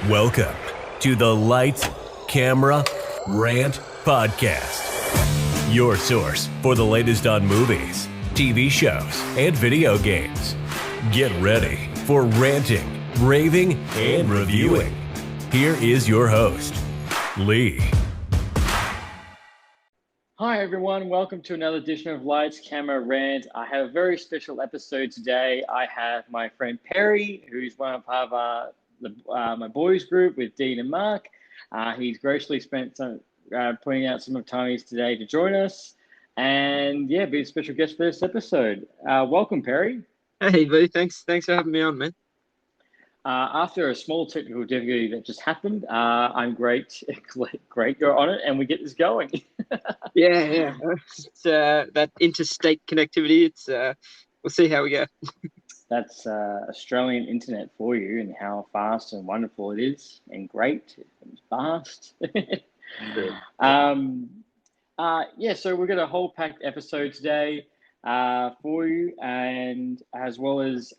Welcome to the Lights, Camera, Rant Podcast. Your source for the latest on movies, TV shows, and video games. Get ready for ranting, raving, and reviewing. Here is your host, Lee. Hi everyone, welcome to another edition of Lights, Camera, Rant. I have a very special episode today. I have my friend Perry, who's one of my boys group with Dean and Mark. He's graciously spent some putting out some of time today to join us, and yeah, be a special guest for this episode. Welcome, Perry. Hey, Lee. Thanks for having me on, man. After a small technical difficulty that just happened, I'm great you're on it, and we get this going. Yeah. It's, that interstate connectivity. It's we'll see how we go. That's Australian internet for you, and how fast and wonderful it is, and great and fast. So we've got a whole packed episode today for you, and as well as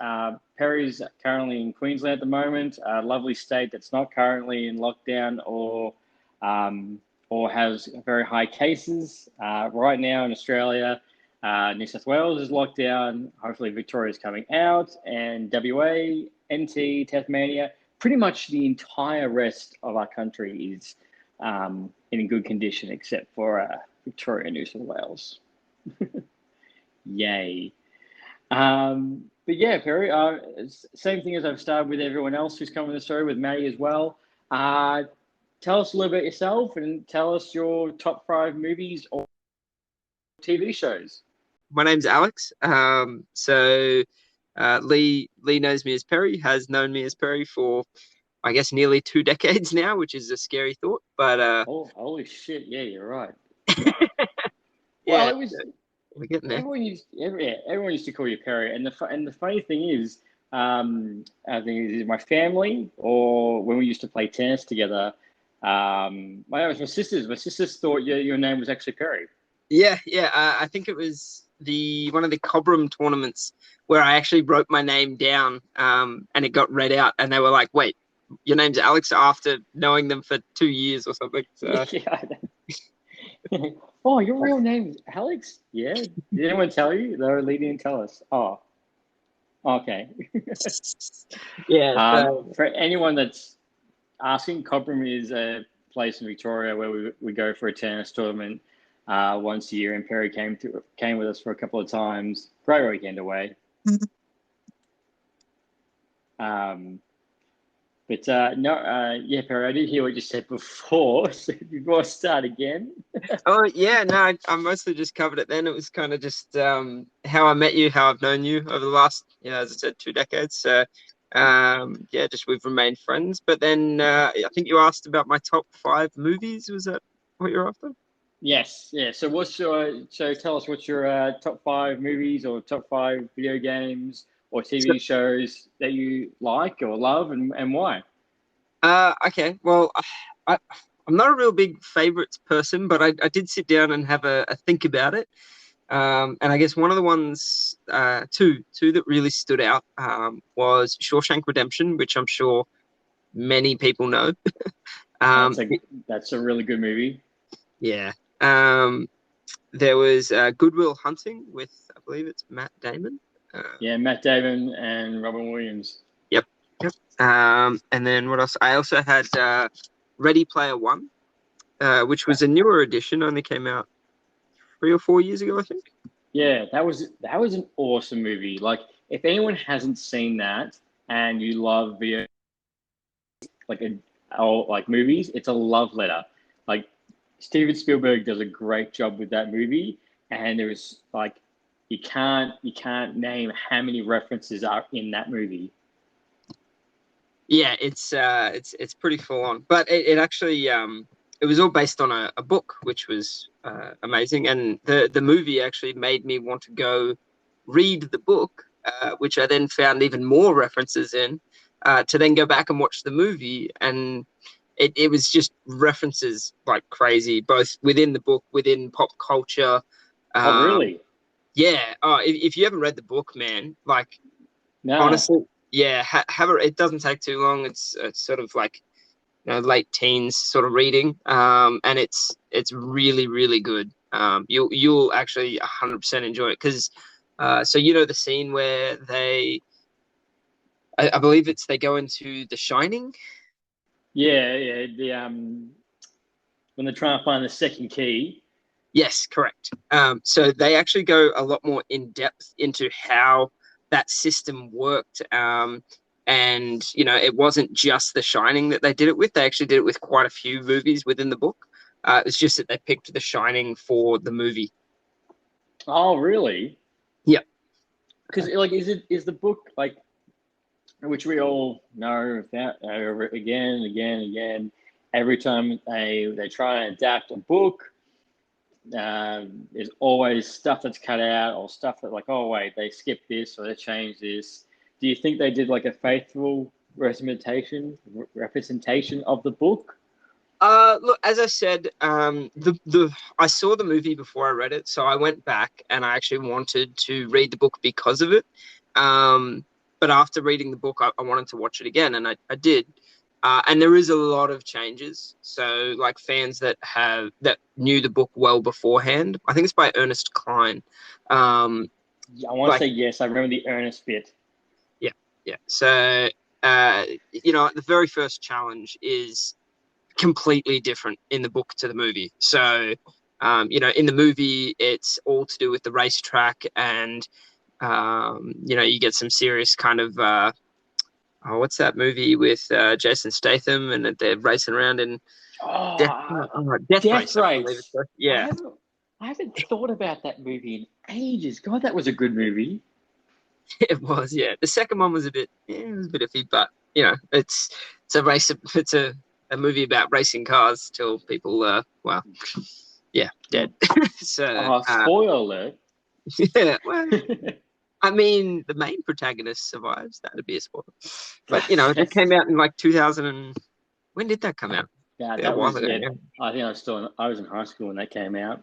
Perry's currently in Queensland at the moment, a lovely state that's not currently in lockdown or has very high cases. Right now in Australia, New South Wales is locked down. Hopefully Victoria's coming out, and WA, NT, Tasmania, pretty much the entire rest of our country is in good condition except for Victoria and New South Wales. Yay. But yeah, Perry, same thing as I've started with everyone else who's come on the show, with Maddie as well. Tell us a little bit yourself, and tell us your top 5 movies or TV shows. My name's Alex. Lee knows me as Perry, has known me as Perry for, I guess, nearly 2 decades now, which is a scary thought. But holy shit! Yeah, you're right. Yeah, well, it was. We're getting there. Everyone used to call you Perry, and the funny thing is, I think it is my family, or when we used to play tennis together. My sisters thought your name was actually Perry. Yeah. I think it was one of the Cobram tournaments where I actually wrote my name down, and it got read out, and they were like, "Wait, your name's Alex," after knowing them for 2 years or something. So. Yeah. Oh, your real name is Alex? Yeah. Did anyone tell you? They didn't tell us. Oh. Okay. Yeah. For anyone that's asking, Cobram is a place in Victoria where we go for a tennis tournament once a year, and Perry came with us for a couple of times. Great weekend away. Perry, I did hear what you said before. So before I start again. Oh yeah, no, I mostly just covered it then. It was kind of just how I met you, how I've known you over the last, as I said, 2 decades. So just we've remained friends. But then I think you asked about my top 5 movies. Was that what you're after? Yes. Yeah. So tell us what's your top 5 movies or top 5 video games or TV shows that you like or love, and why? Okay. Well, I'm not a real big favorites person, but I did sit down and have a think about it. And I guess one of the ones, two that really stood out was Shawshank Redemption, which I'm sure many people know. That's a really good movie. Yeah. There was Good Will Hunting with, I believe it's Matt Damon. Matt Damon and Robin Williams. Yep. And then what else? I also had Ready Player One, which was a newer edition, only came out 3 or 4 years ago, I think. Yeah, that was an awesome movie. Like, if anyone hasn't seen that and you love video, movies, it's a love letter. Like, Steven Spielberg does a great job with that movie, and there's you can't name how many references are in that movie. Yeah, it's pretty full on, but it actually it was all based on a book, which was amazing, and the movie actually made me want to go read the book, which I then found even more references in, to then go back and watch the movie, and it was just references like crazy, both within the book, within pop culture. Oh, really? Yeah. Oh, if you haven't read the book, man, No. honestly, yeah, have it. It doesn't take too long. It's sort of like late teens sort of reading, and it's really really good. You'll actually 100% enjoy it because so the scene where I believe they go into The Shining. Yeah, yeah. When they're trying to find the second key. Yes, correct. So they actually go a lot more in depth into how that system worked. And it wasn't just The Shining that they did it with. They actually did it with quite a few movies within the book. It's just that they picked The Shining for the movie. Oh, really? Yeah. Because is the book like, which we all know that over again and again and again, every time they try and adapt a book, there's always stuff that's cut out or stuff that like, oh wait, they skipped this or they changed this. Do you think they did like a faithful representation of the book? Look, as I said, I saw the movie before I read it, so I went back and I actually wanted to read the book because of it. But after reading the book, I wanted to watch it again, and I did. And there is a lot of changes. So, like fans that knew the book well beforehand, I think it's by Ernest Cline. I want to say yes. I remember the Ernest bit. Yeah, yeah. So, the very first challenge is completely different in the book to the movie. So, in the movie, it's all to do with the racetrack, and you get some serious kind of what's that movie with Jason Statham and they're racing around in Death Race. I believe it's yeah. I haven't thought about that movie in ages. God, that was a good movie. It was, yeah. The second one was a bit iffy, but it's a race. It's a movie about racing cars till people, dead. So, spoiler alert. Yeah, well, I mean, the main protagonist survives. That'd be a spoiler. But that came out in like 2000. When did that come out? Yeah, that was it. I think I was in high school when that came out.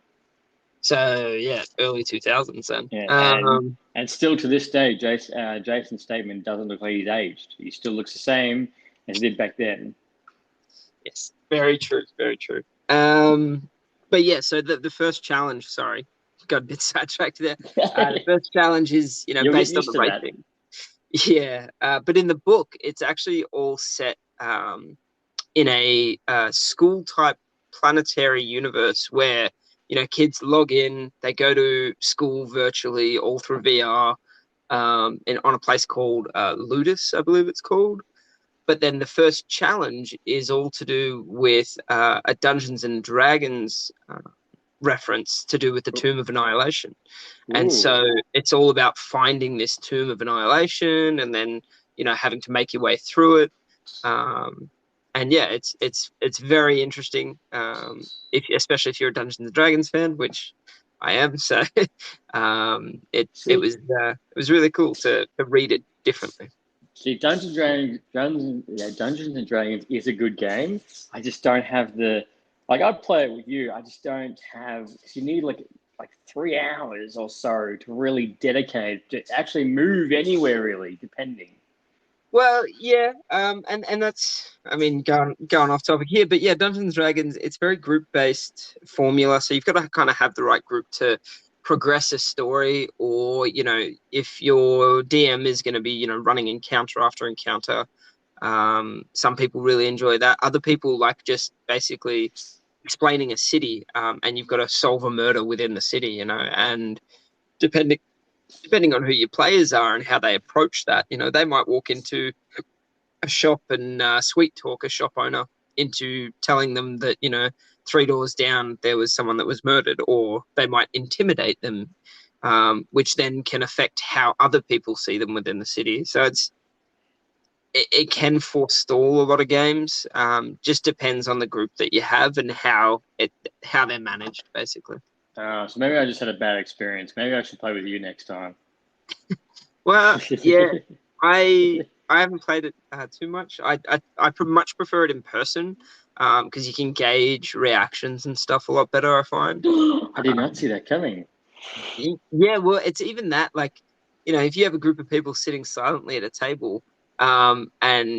So yeah, early 2000s then. Yeah, and still to this day, Jason's statement doesn't look like he's aged. He still looks the same as he did back then. Yes, very true, very true. But yeah, so the first challenge. Sorry, got a bit sidetracked there. The first challenge is based on the racing. Yeah, but in the book, it's actually all set in a school type planetary universe where kids log in, they go to school virtually all through VR, on a place called Ludus, I believe it's called. But then the first challenge is all to do with a Dungeons and Dragons reference to do with the Tomb of Annihilation. Ooh. And so it's all about finding this Tomb of Annihilation and then having to make your way through it. And yeah, it's very interesting, especially if you're a Dungeons and Dragons fan, which I am. So it was really cool to read it differently. See, Dungeons and Dragons is a good game. I just don't have I'd play it with you. I just don't have. You need like 3 hours or so to really dedicate to actually move anywhere, really, depending. Well, yeah, and that's, I mean, going off topic here, but yeah, Dungeons and Dragons, it's very group-based formula, so you've got to kind of have the right group to progress a story, or if your DM is going to be running encounter after encounter, some people really enjoy that. Other people like just basically explaining a city, and you've got to solve a murder within the city, and depending on who your players are and how they approach that, they might walk into a shop and sweet talk a shop owner into telling them that 3 doors down there was someone that was murdered, or they might intimidate them, which then can affect how other people see them within the city. So it can forestall a lot of games. Just depends on the group that you have and how they're managed, basically. So maybe I just had a bad experience. Maybe I should play with you next time. Well, yeah, I haven't played it too much. I much prefer it in person because you can gauge reactions and stuff a lot better, I find. I did not see that coming. Yeah, well, it's even that, like, if you have a group of people sitting silently at a table, and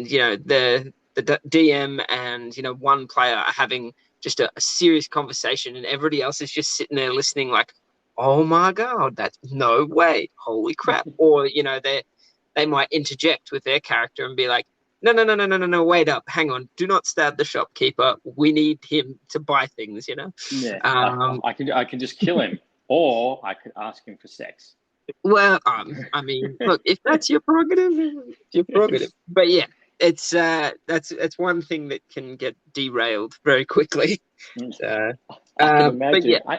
they're DM and one player are having just a serious conversation, and everybody else is just sitting there listening, like, "Oh my god, that's no way, holy crap!" Or they might interject with their character and be like, "No, no, no, no, no, no, no, wait up, hang on, do not stab the shopkeeper. We need him to buy things." Yeah, I can just kill him, or I could ask him for sex. Well, I mean, look, if that's your prerogative, it's your prerogative. But yeah, it's that's one thing that can get derailed very quickly. I can imagine. But yeah,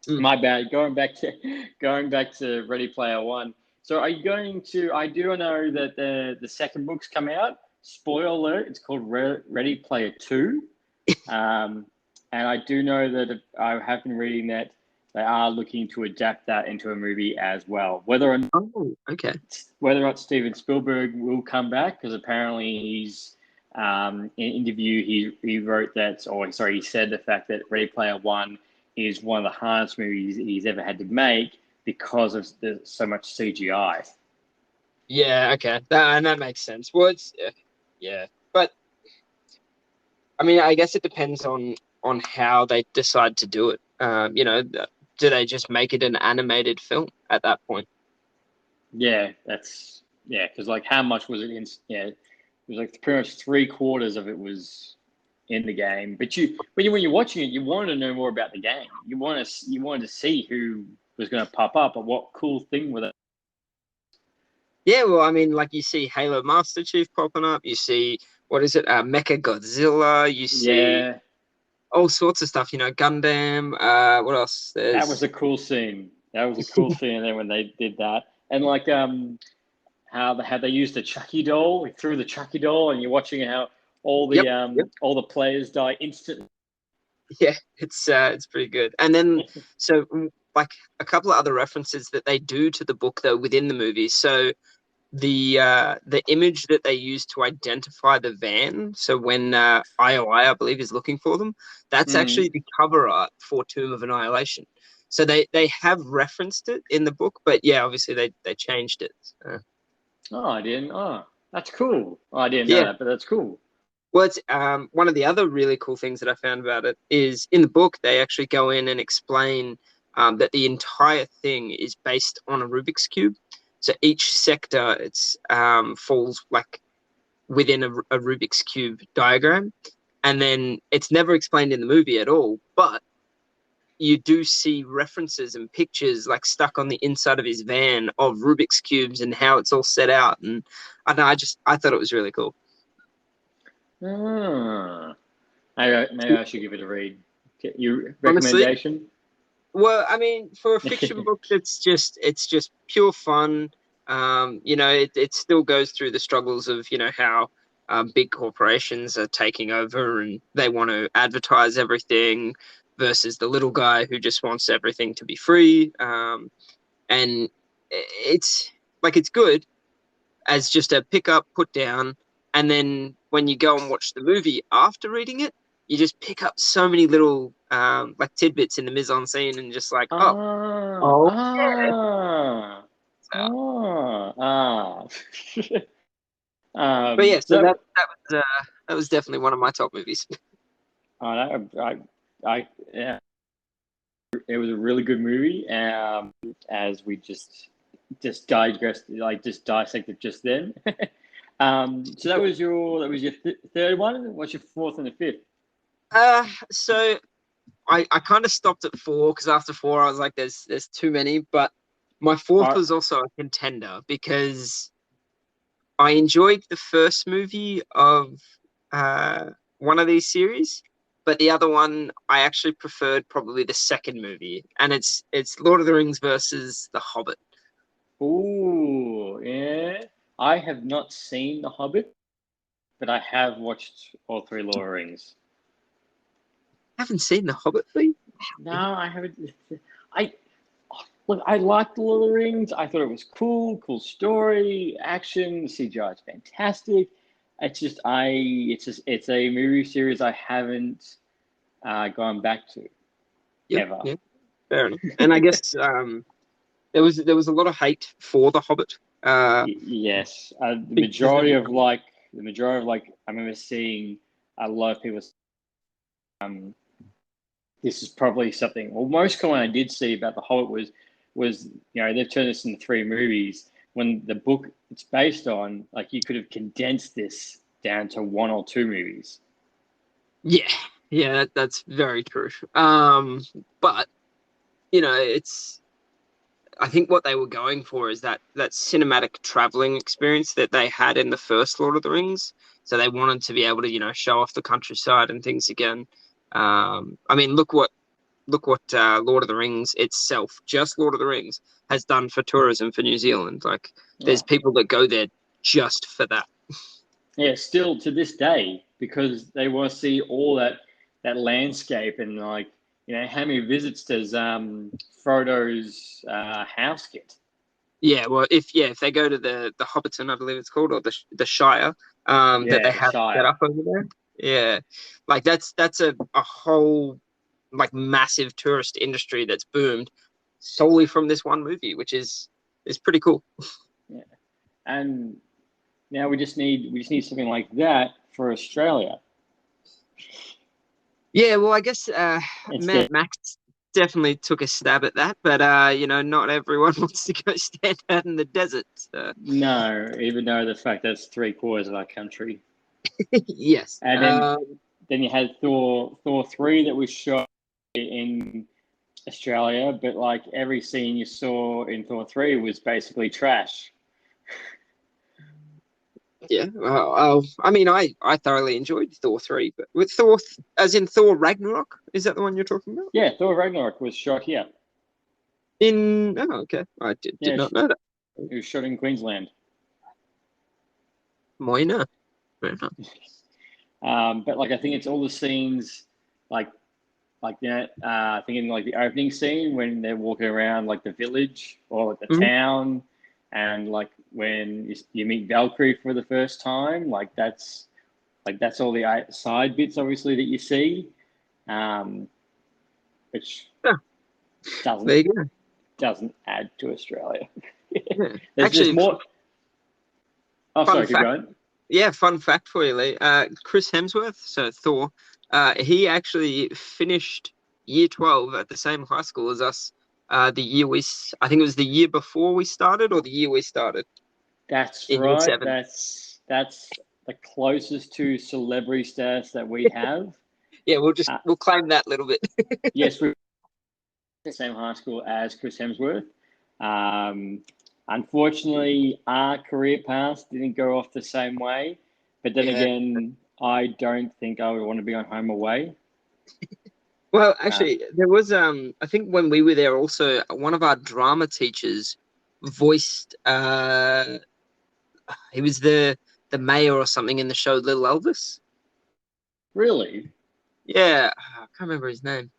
my bad. Going back to Ready Player One. So are you going to? I do know that the second book's come out. Spoiler alert! It's called Ready Player Two. And I do know that I have been reading that they are looking to adapt that into a movie as well. Whether or not Steven Spielberg will come back, because apparently he's in an interview he wrote that, or sorry, he said the fact that Ready Player One is one of the hardest movies he's ever had to make because of so much CGI. Yeah, okay, that makes sense. Well, it's yeah, but I mean, I guess it depends on how they decide to do it. Do they just make it an animated film at that point? Yeah, because like how much was it in? Yeah, it was like pretty much 3/4 of it was in the game. But when you're watching it, you wanted to know more about the game. You wanted to see who was going to pop up, or what cool thing with it. Yeah, well, I mean, like you see Halo Master Chief popping up. You see, what is it, Mecha Godzilla. You see all sorts of stuff. Gundam. What else? That was a cool scene. And then when they did that, and like how they used the Chucky doll, they threw the Chucky doll, and you're watching how all the players die instantly. Yeah, it's pretty good. And then so like a couple of other references that they do to the book though within the movie. So the image that they use to identify the van, so when IOI, I believe, is looking for them, that's actually the cover art for Tomb of Annihilation. So they have referenced it in the book, but yeah, obviously they changed it. Oh, I didn't. Oh, that's cool. Oh, I didn't know that, but that's cool. Well, it's one of the other really cool things that I found about it is in the book they actually go in and explain that the entire thing is based on a Rubik's Cube. So each sector falls like within a Rubik's Cube diagram, and then it's never explained in the movie at all. But you do see references and pictures like stuck on the inside of his van of Rubik's Cubes and how it's all set out. And I thought it was really cool. Maybe I should give it a read. Your recommendation? Honestly, well, I mean, for a fiction book, it's just pure fun. It still goes through the struggles of how big corporations are taking over and they want to advertise everything versus the little guy who just wants everything to be free. And it's good as just a pick up, put down, and then when you go and watch the movie after reading it, you just pick up so many little like tidbits in the mise en scene and just like, but yeah, so that was definitely one of my top movies. Yeah, it was a really good movie. As we just digressed, just dissected just then. So that was your third one. What's your fourth and the fifth? So I kind of stopped at 4 because after 4 I was like, there's too many. But my fourth was also a contender because I enjoyed the first movie of one of these series, but the other one I actually preferred probably the second movie, and it's Lord of the Rings versus The Hobbit. Ooh, yeah. I have not seen The Hobbit, but I have watched all 3 Lord of the Rings. Haven't seen The Hobbit, please? No, I haven't. I liked Lord of the Rings. I thought it was cool story, action, CGI is fantastic. It's a movie series I haven't gone back to ever. Yeah, fair enough. And I guess there was a lot of hate for The Hobbit. Yes, the majority of the majority of like I remember seeing a lot of people. This is probably something. Well, most common I did see about the Hobbit was they've turned this into 3 movies. When the book it's based on, like you could have condensed this down to 1 or 2 movies. Yeah, that's very true. But it's. I think what they were going for is that cinematic traveling experience that they had in the first Lord of the Rings. So they wanted to be able to show off the countryside and things again. I mean, look what Lord of the Rings itself, just Lord of the Rings, has done for tourism for New Zealand. Like, there's people that go there just for that. Yeah, still to this day, because they want to see all that landscape and like how many visits does Frodo's house get? Yeah, well, if they go to the Hobbiton, I believe it's called, or the Shire, that they The have Shire. set up over there. Yeah, like that's a whole like massive tourist industry that's boomed solely from this one movie, which is pretty cool. Yeah, and now we just need something like that for Australia. Yeah, well, I guess Instead, Max definitely took a stab at that, but not everyone wants to go stand out in the desert. no, even though the fact that's 3/4 of our country. Yes, And then you had Thor 3 that was shot in Australia, but like every scene you saw in Thor 3 was basically trash. yeah. I mean, I thoroughly enjoyed Thor 3, but with Thor, as in Thor Ragnarok, is that the one you're talking about? Yeah, Thor Ragnarok was shot here. Okay, I did not know that. It was shot in Queensland. Moina. But like I think it's all the scenes like that. I think in like the opening scene when they're walking around like the village or like the town, and like when you meet Valkyrie for the first time, like that's all the side bits obviously that you see, which doesn't add to Australia. Yeah. There's more. Oh, sorry, keep going. Yeah, fun fact for you, Lee. Chris Hemsworth, so Thor, he actually finished year 12 at the same high school as us. I think it was the year before we started or the year we started. That's in right. Year 7. That's the closest to celebrity status that we have. Yeah, we'll claim that a little bit. Yes, we're the same high school as Chris Hemsworth. Unfortunately, our career paths didn't go off the same way. But then again, I don't think I would want to be on Home Away. Well, actually, there was I think when we were there also, one of our drama teachers voiced he was the mayor or something in the show Little Elvis. Really? Yeah, I can't remember his name.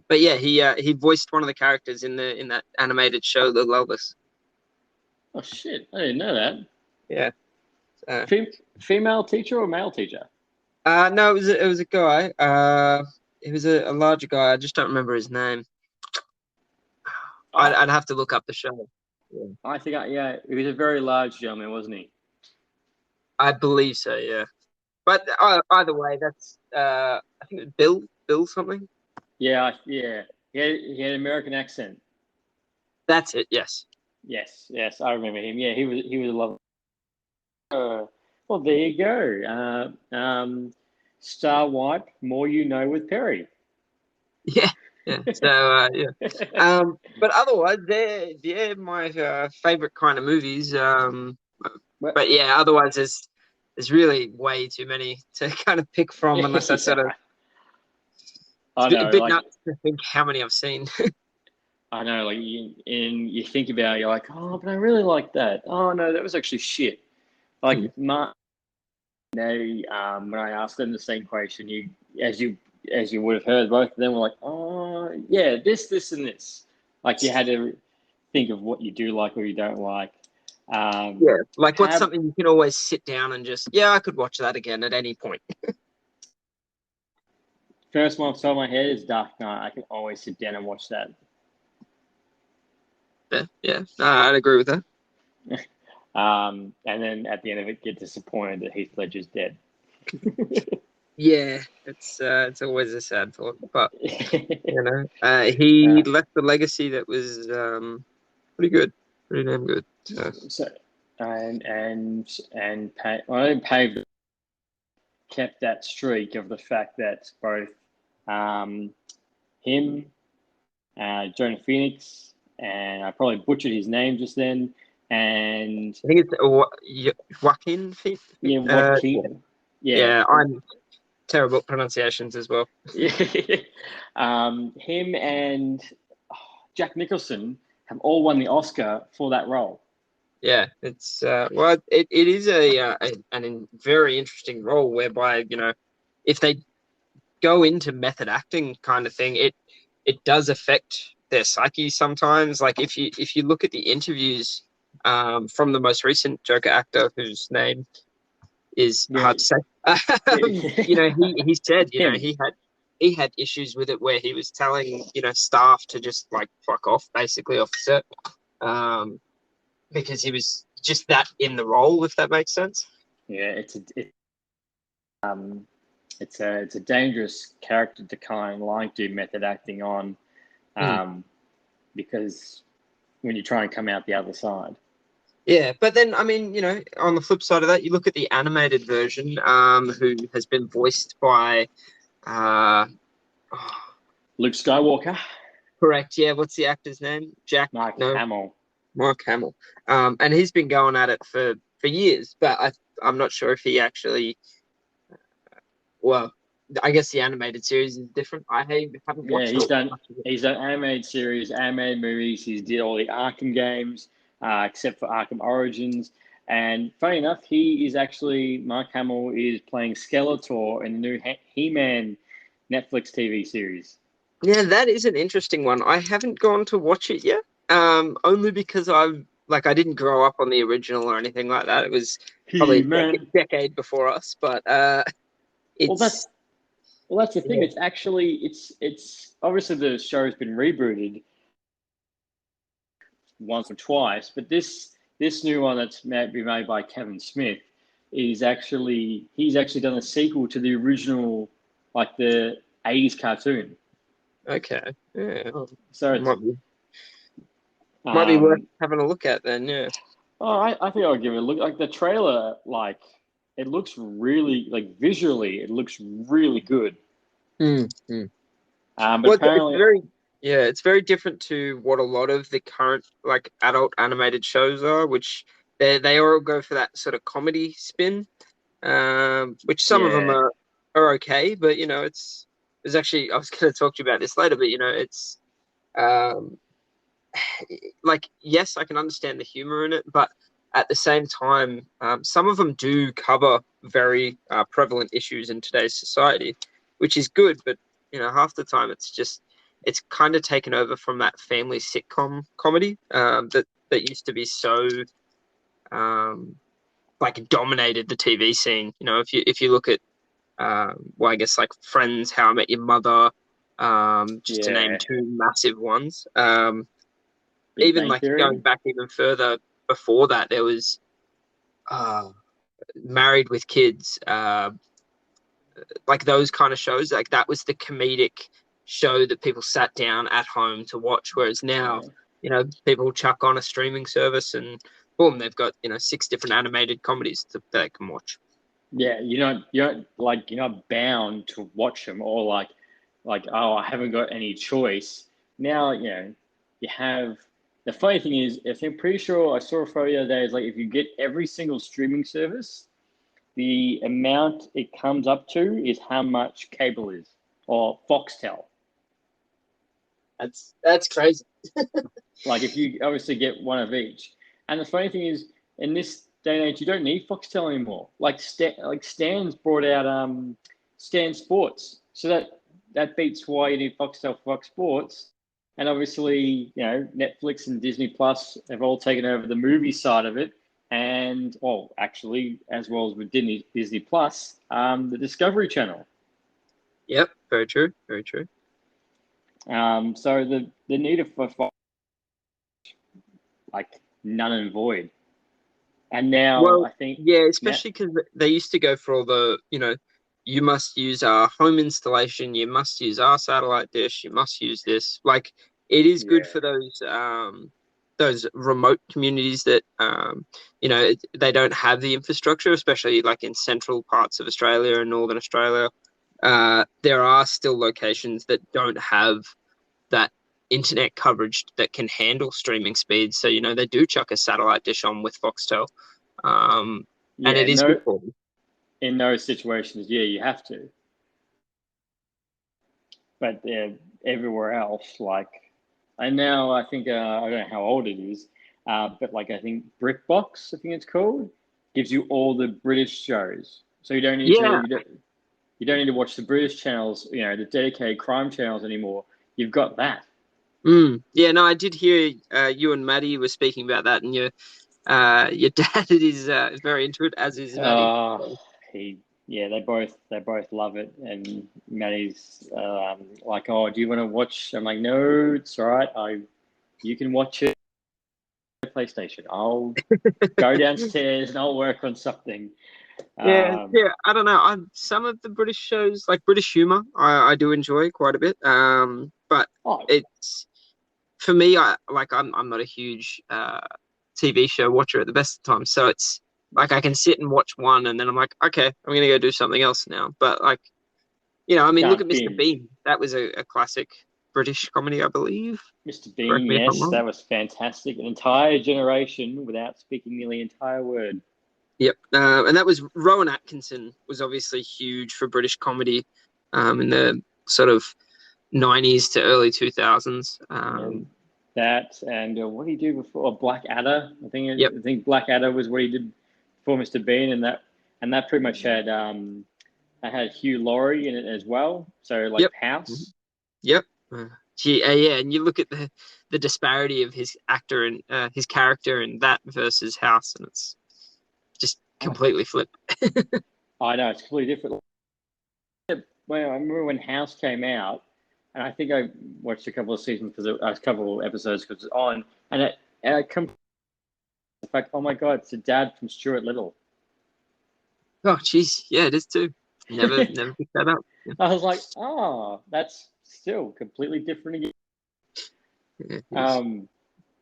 But yeah, he voiced one of the characters in that animated show Little Elvis. Oh shit! I didn't know that. Yeah. Female teacher or male teacher? No, it was a guy. He was a larger guy. I just don't remember his name. I'd have to look up the show. Yeah. I think he was a very large gentleman, wasn't he? I believe so. Yeah. But either way, that's I think it was Bill something. Yeah. He had an American accent. That's it. Yes. Yes, I remember him. Yeah, he was a lovely. Well, there you go. Star Wipe, more you know with Perry. Yeah. So yeah. But otherwise, they're my favorite kind of movies. But yeah, otherwise there's really way too many to kind of pick from unless I sort of. I know, a bit nuts to think how many I've seen. I know, like you think about it, you're like, oh, but I really like that. Oh no, that was actually shit. Like Mark, when I asked them the same question, as you would have heard, both of them were like, oh yeah, this and this. Like you had to think of what you do like or you don't like. Yeah, like what's something you can always sit down and just, I could watch that again at any point. First one off the top of my head is Dark Knight. I can always sit down and watch that. Yeah, no, I'd agree with that. And then at the end of it, get disappointed that Heath Ledger's dead. Yeah, it's always a sad thought, but he left a legacy that was pretty good, pretty damn good. So, paved kept that streak of the fact that both him, Jonah Phoenix, and I probably butchered his name just then, and I think it's Joaquin Phoenix. yeah, Joaquin. Yeah, I'm terrible at pronunciations as well. Him and Jack Nicholson have all won the Oscar for that role. Yeah, it's it is a very interesting role whereby if they go into method acting kind of thing, it does affect their psyche sometimes. Like if you look at the interviews from the most recent Joker actor, whose name is hard to say, he said he had issues with it where he was telling staff to just like fuck off basically off set, because he was just that in the role, if that makes sense. Yeah, it's a dangerous character to kind of do method acting on, because when you try and come out the other side. Yeah, but then I mean, on the flip side of that, you look at the animated version, who has been voiced by Luke Skywalker. Correct. Yeah. What's the actor's name? Mark Hamill. Mark Hamill. And he's been going at it for years, but I'm not sure if he actually. Well, I guess the animated series is different. I haven't watched. Yeah, he's done animated series, animated movies. He's did all the Arkham games, except for Arkham Origins. And funny enough, Mark Hamill is playing Skeletor in the new He-Man Netflix TV series. Yeah, that is an interesting one. I haven't gone to watch it yet. Only because I didn't grow up on the original or anything like that. It was probably a decade before us, but it's. Well, that's the thing. It's obviously the show's been rebooted once or twice, but this new one that's been made by Kevin Smith he's actually done a sequel to the original, like the 80s cartoon. Okay. Yeah. So it might be worth having a look at then. Yeah. Oh, I think I'll give it a look. Like the trailer, it looks really visually, it looks really good. Mm-hmm. But apparently, it's very different to what a lot of the current adult animated shows are, which they all go for that sort of comedy spin, which some of them are okay, but it's actually, I was going to talk to you about this later, but it's yes, I can understand the humor in it, but at the same time, some of them do cover very prevalent issues in today's society, which is good, but half the time it's kind of taken over from that family sitcom comedy that used to be so dominated the TV scene. If you look at I guess Friends, How I Met Your Mother, just to name two massive ones. Even going back even further before that, there was Married with Kids, those kind of shows. That was the comedic show that people sat down at home to watch. Whereas now, people chuck on a streaming service and boom, they've got 6 different animated comedies that they can watch. Yeah, you're not bound to watch them, or oh, I haven't got any choice. Now, you have. The funny thing is, I'm pretty sure I saw a photo the other day. Is if you get every single streaming service, the amount it comes up to is how much cable is, or Foxtel. That's crazy. If you obviously get one of each, and the funny thing is, in this day and age, you don't need Foxtel anymore. Stan's brought out Stan Sports, so that beats why you need Foxtel for Fox Sports. And obviously, Netflix and Disney Plus have all taken over the movie side of it, and actually, as well as with Disney Plus, the Discovery Channel. Yep, very true, very true. So the need for Fox, none and void. And now I Well, think yeah, now, especially because they used to go for all the, you must use our home installation, you must use our satellite dish, you must use this. Like, it is good yeah, for those remote communities that they don't have the infrastructure, especially like in central parts of Australia and Northern Australia. There are still locations that don't have that internet coverage that can handle streaming speeds. So, they do chuck a satellite dish on with Foxtel. And yeah, it is good no, for them. in those situations, yeah, you have to. But everywhere else, like, and now I think I don't know how old it is, but like I think BritBox, I think it's called, gives you all the British shows, so Yeah. you don't need to watch the British channels, the dedicated crime channels anymore. You've got that. Yeah, no, I did hear you and Maddie were speaking about that, and your dad is very into it, as is Maddie. Uh, he, yeah, they both love it, and Maddie's like, oh, do you want to watch? I'm like, no, it's all right. You can watch it on PlayStation. I'll go downstairs and I'll work on something. Yeah, Um, yeah. I don't know. Some of the British shows, like British humor, I do enjoy quite a bit. But oh, it's for me. I'm not a huge TV show watcher at the best of times, so it's like I can sit and watch one, and then I'm like, okay, I'm gonna go do something else now. But like, I mean, look can't at Mr. binge. Bean. That was a classic British comedy, I believe. Mr. Correct Bean, me if I'm yes, wrong. that was fantastic. An entire generation without speaking nearly an entire word. Yep, and that was Rowan Atkinson was obviously huge for British comedy in the sort of 90s to early 2000s. And that and what did he do before? Oh, Blackadder. Yep. I think Blackadder was what he did before Mr. Bean, and that pretty much had that had Hugh Laurie in it as well. So like Yep. Mhm. House. Yep. Yeah, and you look at the disparity of his actor and his character in that versus House, and it's just Oh, completely flipped. I know it's completely different. Well, I remember when House came out, and I think I watched a couple of seasons because a couple of episodes because it's on, and it come the fact, oh my god, it's the dad from Stuart Little. Oh, jeez, yeah, it is too. Never picked that up. Yeah, I was like, oh, that's still completely different again. yeah, it is. Um,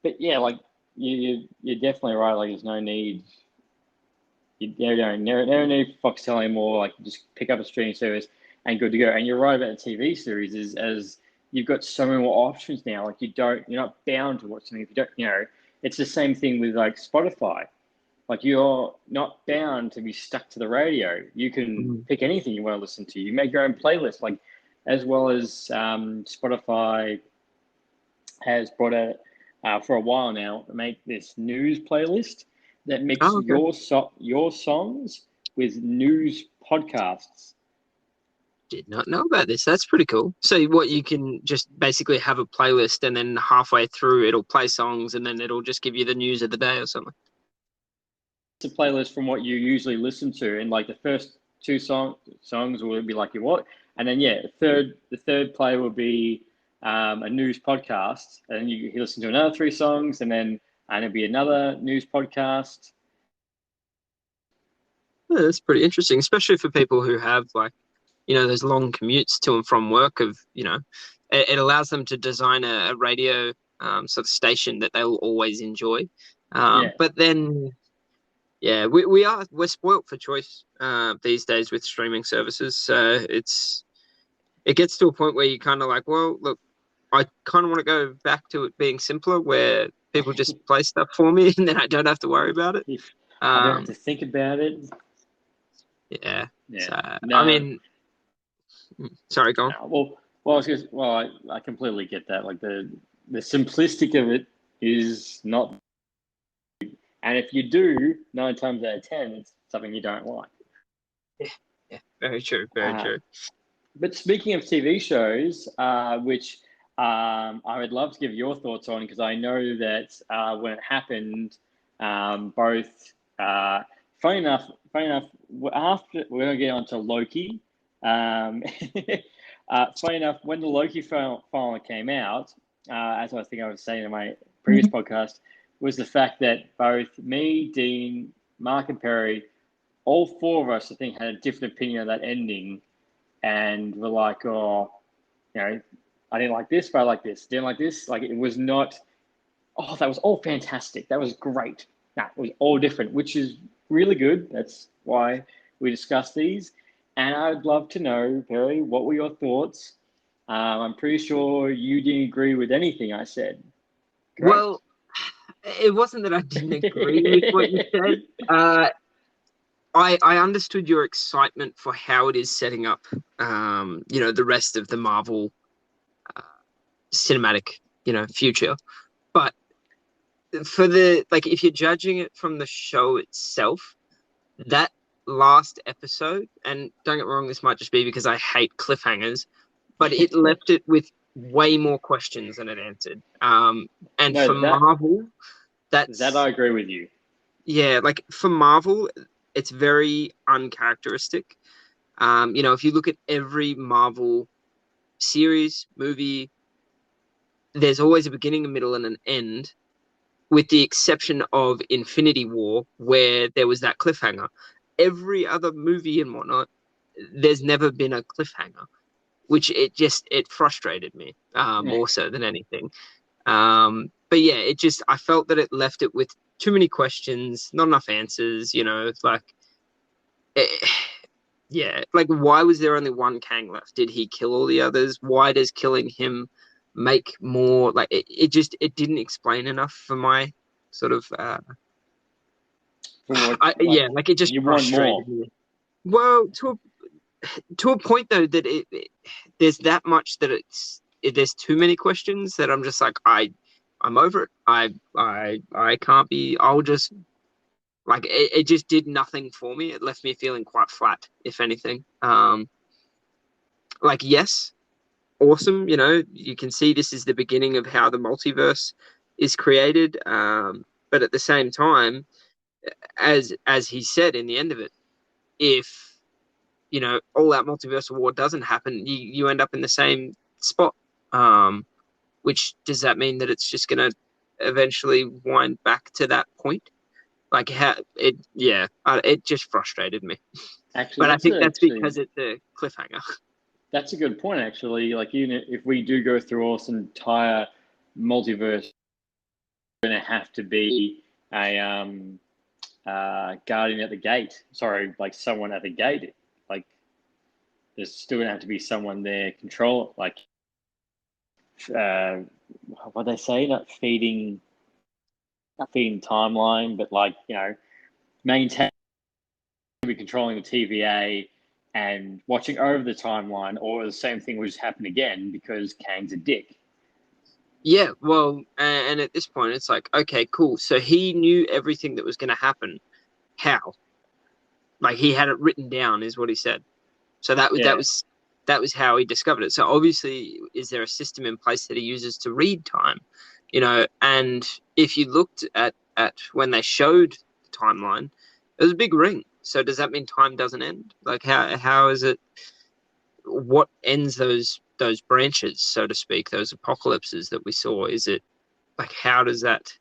but yeah, like you're definitely right. Like, there's no need. You don't never need Foxtel anymore. Like, just pick up a streaming service and good to go. And you're right about the TV series is as you've got so many more options now. Like, you're not bound to watch something if you don't. It's the same thing with like Spotify. Like, you're not bound to be stuck to the radio. You can Mhm. pick anything you want to listen to. You make your own playlist, like as well as Spotify has brought out for a while now. Make this news playlist that mix Oh, okay. your songs with news podcasts. Did not know about this. That's pretty cool. So what you can just basically have a playlist and then halfway through it'll play songs and then it'll just give you the news of the day or something. It's a playlist from what you usually listen to, and like the first two songs will be like your what, and then yeah, the third play will be a news podcast, and then you listen to another three songs, and it'll be another news podcast. Yeah, that's pretty interesting, especially for people who have like, those long commutes to and from work it allows them to design a radio sort of station that they'll always enjoy. Yeah, But then, yeah, we're spoilt for choice these days with streaming services. So it gets to a point where you kind of like, well, look, I kind of want to go back to it being simpler, where people just play stuff for me, and then I don't have to worry about it. if I don't have Um, to think about it. yeah. Yeah, So I no, mean, sorry, go on. no. I completely get that. Like the simplistic of it is not, and if you do, 9 times out of 10, it's something you don't like. Yeah, yeah, very true, very Uh, true. But speaking of TV shows, which I would love to give your thoughts on, because I know that when it happened, both funny enough, after we're going to get on to Loki. Um, funny enough, when the Loki finally came out, as I think I was saying in my previous podcast, was the fact that both me, Dean, Mark and Perry, all four of us, I think, had a different opinion of that ending, and we're like, oh, I didn't like this, but I like this. Didn't like this. Like, it was not. Oh, that was all fantastic. That was great. That was all different, which is really good. That's why we discuss these. And I'd love to know, Perry, what were your thoughts? I'm pretty sure you didn't agree with anything I said. Correct? Well, it wasn't that I didn't agree with what you said. I understood your excitement for how it is setting up, the rest of the Marvel cinematic, future. But for if you're judging it from the show itself, that last episode, and don't get me wrong, this might just be because I hate cliffhangers, but it left it with way more questions than it answered. Marvel, that I agree with you. Yeah, for Marvel, it's very uncharacteristic. If you look at every Marvel series, movie, there's always a beginning, a middle, and an end, with the exception of Infinity War, where there was that cliffhanger. Every other movie and whatnot, there's never been a cliffhanger, which it frustrated me more so than anything. But yeah, I felt that it left it with too many questions, not enough answers. Why was there only one Kang left? Did he kill all the others? Why does killing him make more? It didn't explain enough for my sort of. It just frustrated me. Well, to a point though that there's that much that there's too many questions that I'm just like I'm over it. I can't be. I'll just it just did nothing for me. It left me feeling quite flat, if anything. Yes, awesome. You can see this is the beginning of how the multiverse is created. But at the same time, as he said in the end of it, if all that multiversal war doesn't happen, you end up in the same spot. Which does that mean that it's just going to eventually wind back to that point? It just frustrated me. Actually, but I think that's because it's a cliffhanger. That's a good point, actually. Even if we do go through this entire multiverse, going to have to be a guardian at the gate. Sorry, someone at the gate. There's still going to have to be someone there control it. What they say, not feeding timeline, but maintain, be controlling the TVA and watching over the timeline, or the same thing will just happen again because Kang's a dick. Yeah, well, and at this point, it's like, okay, cool. So he knew everything that was going to happen. How? He had it written down, is what he said. So that was how he discovered it. So obviously, is there a system in place that he uses to read time? And if you looked at when they showed the timeline, it was a big ring. So does that mean time doesn't end? How is it? What ends those branches, so to speak, those apocalypses that we saw? Is it how does that?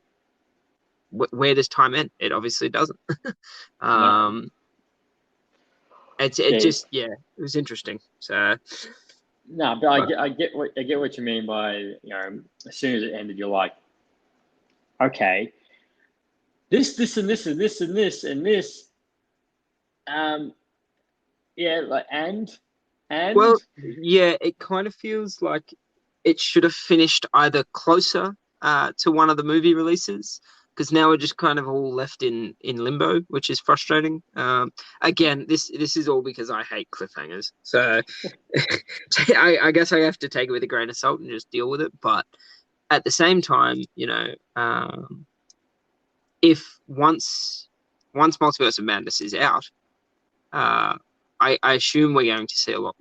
Where does time end? It obviously doesn't. No. It was interesting. So no, but I get what you mean by as soon as it ended, you're like, okay, this and this and this and this and this, and well, yeah, it kind of feels like it should have finished either closer to one of the movie releases, because now we're just kind of all left in limbo, which is frustrating. Again, this is all because I hate cliffhangers. So I guess I have to take it with a grain of salt and just deal with it. But at the same time, if once Multiverse of Madness is out, I assume we're going to see a lot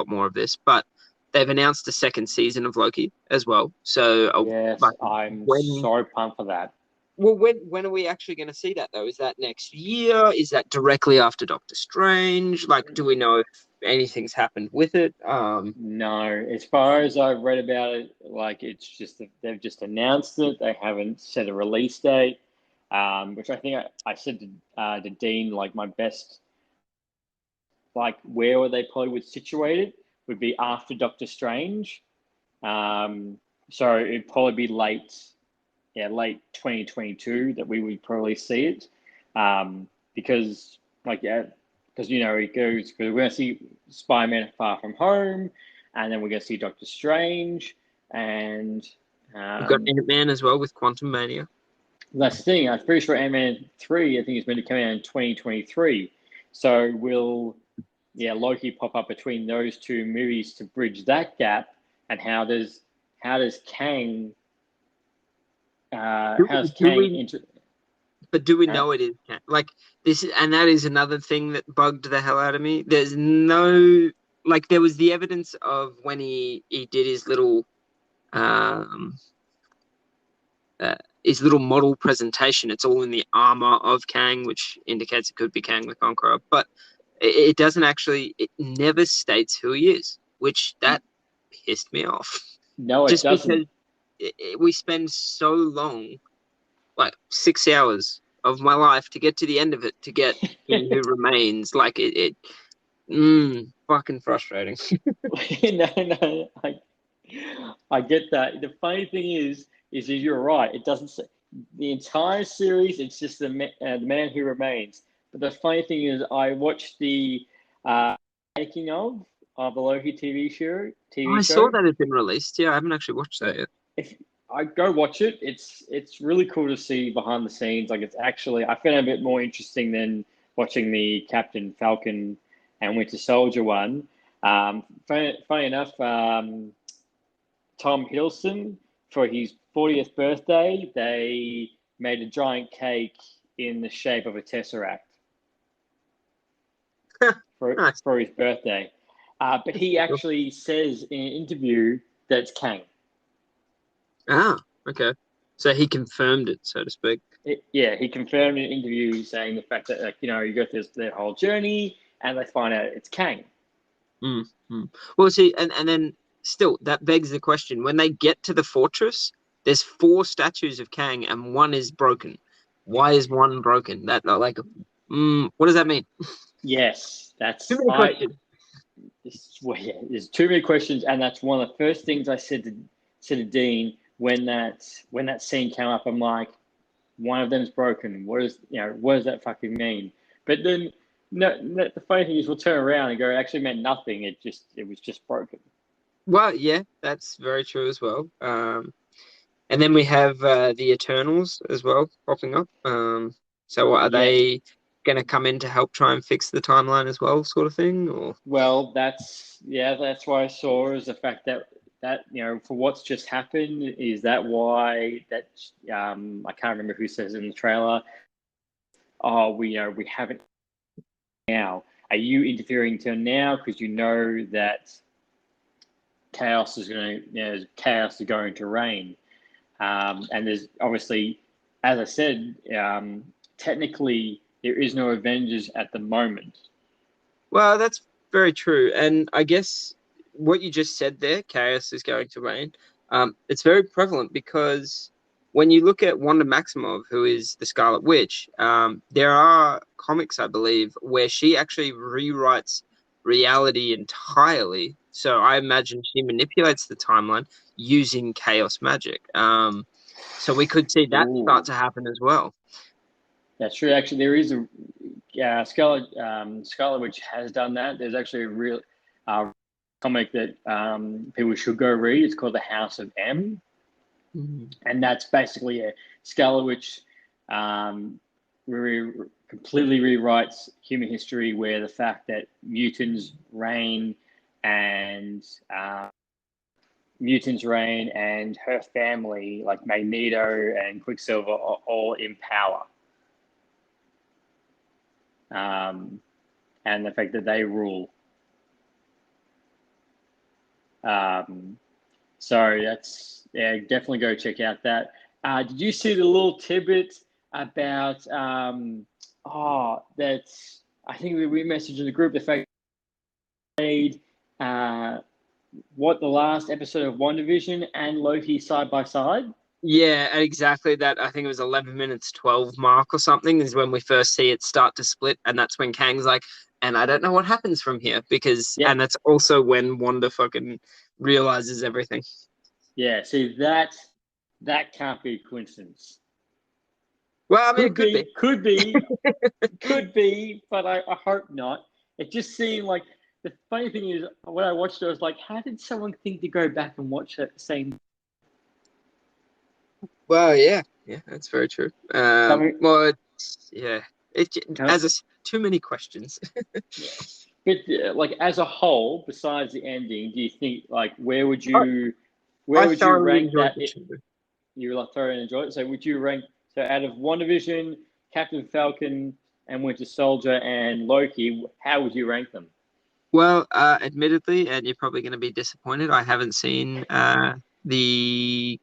more of this. But they've announced a second season of Loki as well. So yes, I'm so pumped for that. Well, when are we actually going to see that, though? Is that next year? Is that directly after Doctor Strange? Do we know if anything's happened with it? No, as far as I've read about it, it's just that they've just announced it. They haven't set a release date. which I think I said to Dean, like my best, like where they probably would situate it would be after Doctor Strange. So it'd probably be late 2022 that we would probably see it, because it goes, because we're going to see Spider-Man Far From Home, and then we're going to see Doctor Strange, and We've got Ant-Man as well with Quantum Mania. that's the thing. I'm pretty sure Ant-Man 3, I think, is meant to come out in 2023. So will Loki pop up between those two movies to bridge that gap? And how does Kang But do we know it is like this? And that is another thing that bugged the hell out of me. There's no, like, there was the evidence of when he did his little model presentation. It's all in the armor of Kang, which indicates it could be Kang the Conqueror. But it doesn't actually. It never states who he is, which that pissed me off. No, it doesn't. Because we spend so long, like 6 hours of my life, to get to the end of it, to get He Who Remains. Like fucking frustrating. No, I get that. The funny thing is you're right. It doesn't say the entire series. It's just the Man Who Remains. But the funny thing is, I watched the making of the Loki TV show. I saw that had been released. Yeah, I haven't actually watched that yet. If I go watch it, it's really cool to see behind the scenes. Like, it's actually, I found it a bit more interesting than watching the Captain Falcon and Winter Soldier one. Funny enough, Tom Hiddleston, for his 40th birthday, they made a giant cake in the shape of a tesseract for his birthday. But he actually says in an interview that it's Kang. Ah, okay. So he confirmed it, so to speak. He confirmed in an interview saying the fact that, like, you go through their whole journey and they find out it's Kang. Well, see, and then still, that begs the question. When they get to the fortress, there's 4 statues of Kang and one is broken. Why is one broken? That, like, what does that mean? Yes, that's too many questions. There's too many questions, and that's one of the first things I said to Dean when that scene came up. I'm like, one of them's broken. What does that fucking mean? But then, no, the funny thing is, we'll turn around and go, it actually meant nothing. It was just broken. Well, yeah, that's very true as well. And then we have the Eternals as well popping up. So are they going to come in to help try and fix the timeline as well, sort of thing? Or well, that's what I saw, is the fact that for what's just happened, is that why that I can't remember who says in the trailer. Oh, we haven't now. Are you interfering till now because you know that chaos is going to reign? And there's obviously, as I said, technically there is no Avengers at the moment. Well, that's very true. And I guess what you just said there, chaos is going to reign, it's very prevalent because when you look at Wanda Maximoff, who is the Scarlet Witch, there are comics, I believe, where she actually rewrites reality entirely. So I imagine she manipulates the timeline using chaos magic. So we could see that start to happen as well. That's true. Actually, there is a Scarlet Witch has done that. There's actually a real comic that people should go read. It's called The House of M. Mm-hmm. And that's basically a Scarlet Witch completely rewrites human history, where the fact that mutants reign and her family, like Magneto and Quicksilver, are all in power. And the fact that they rule. So that's, definitely go check out that. Did you see the little tidbit about that's, I think we messaged in the group, the fact made what the last episode of WandaVision and Loki side by side? Yeah, exactly that. I think it was 11 minutes 12 mark or something is when we first see it start to split, and that's when Kang's like, and I don't know what happens from here because, Yep. and that's also when Wanda fucking realizes everything. Yeah. See, that can't be a coincidence. Well, I mean, it could be. Could be, but I hope not. It just seemed like the funny thing is when I watched it, I was like, how did someone think to go back and watch that same? Well, yeah, that's very true. Coming, Well, yeah, it come, as a, too many questions. yeah. But like as a whole, besides the ending, do you think like I, where I would you thoroughly rank enjoyed that? the show. You like thoroughly enjoyed it. So would you rank so out of WandaVision, Captain Falcon, and Winter Soldier and Loki? How would you rank them? Well, admittedly, and you're probably going to be disappointed, I haven't seen the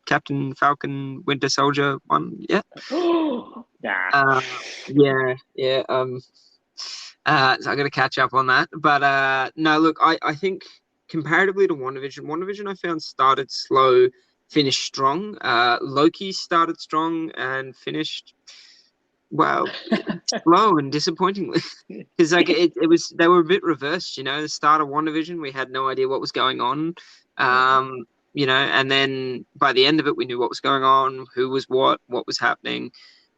Captain Falcon Winter Soldier one yet. Nah. Uh, yeah. So I got to catch up on that. But no, look, I think comparatively to WandaVision I found started slow, finished strong. Loki started strong and finished well slow and disappointingly. Because like it was they were a bit reversed, the start of WandaVision, we had no idea what was going on. Yeah. And then by the end of it we knew what was going on, who was what was happening.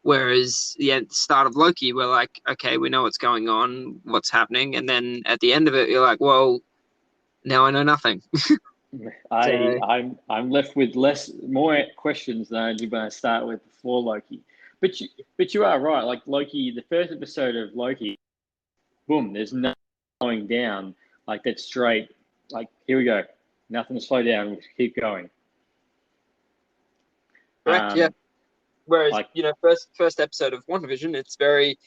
Whereas at the start of Loki, we're like, okay, we know what's going on, what's happening, and then at the end of it, you're like, well, now I know nothing. I So I'm left with more questions than I did when I start with before Loki. But you are right. Like Loki, the first episode of Loki, boom, there's no going down. Like that's straight. Like here we go. Nothing to slow down. We'll keep going. correct, yeah. Whereas, Like first episode of WandaVision, it's very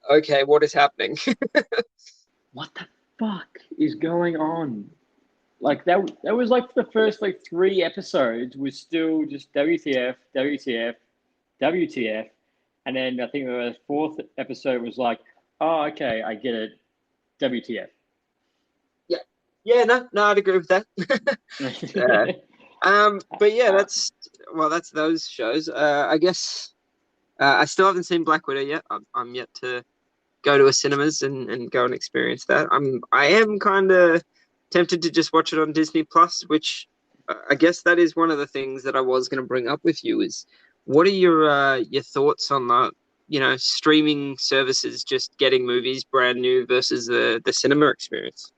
okay, what is happening? what the fuck is going on? Like that was like the first like 3 episodes was still just WTF, WTF, WTF. And then I think the fourth episode was like, oh, okay, I get it. WTF. Yeah, yeah, no, I'd agree with that. uh, but yeah, that's those shows. I guess I still haven't seen Black Widow yet. I'm yet to go to a cinemas and go and experience that. I am kind of tempted to just watch it on Disney Plus, which I guess that is one of the things that I was going to bring up with you is what are your thoughts on the streaming services just getting movies brand new versus the cinema experience?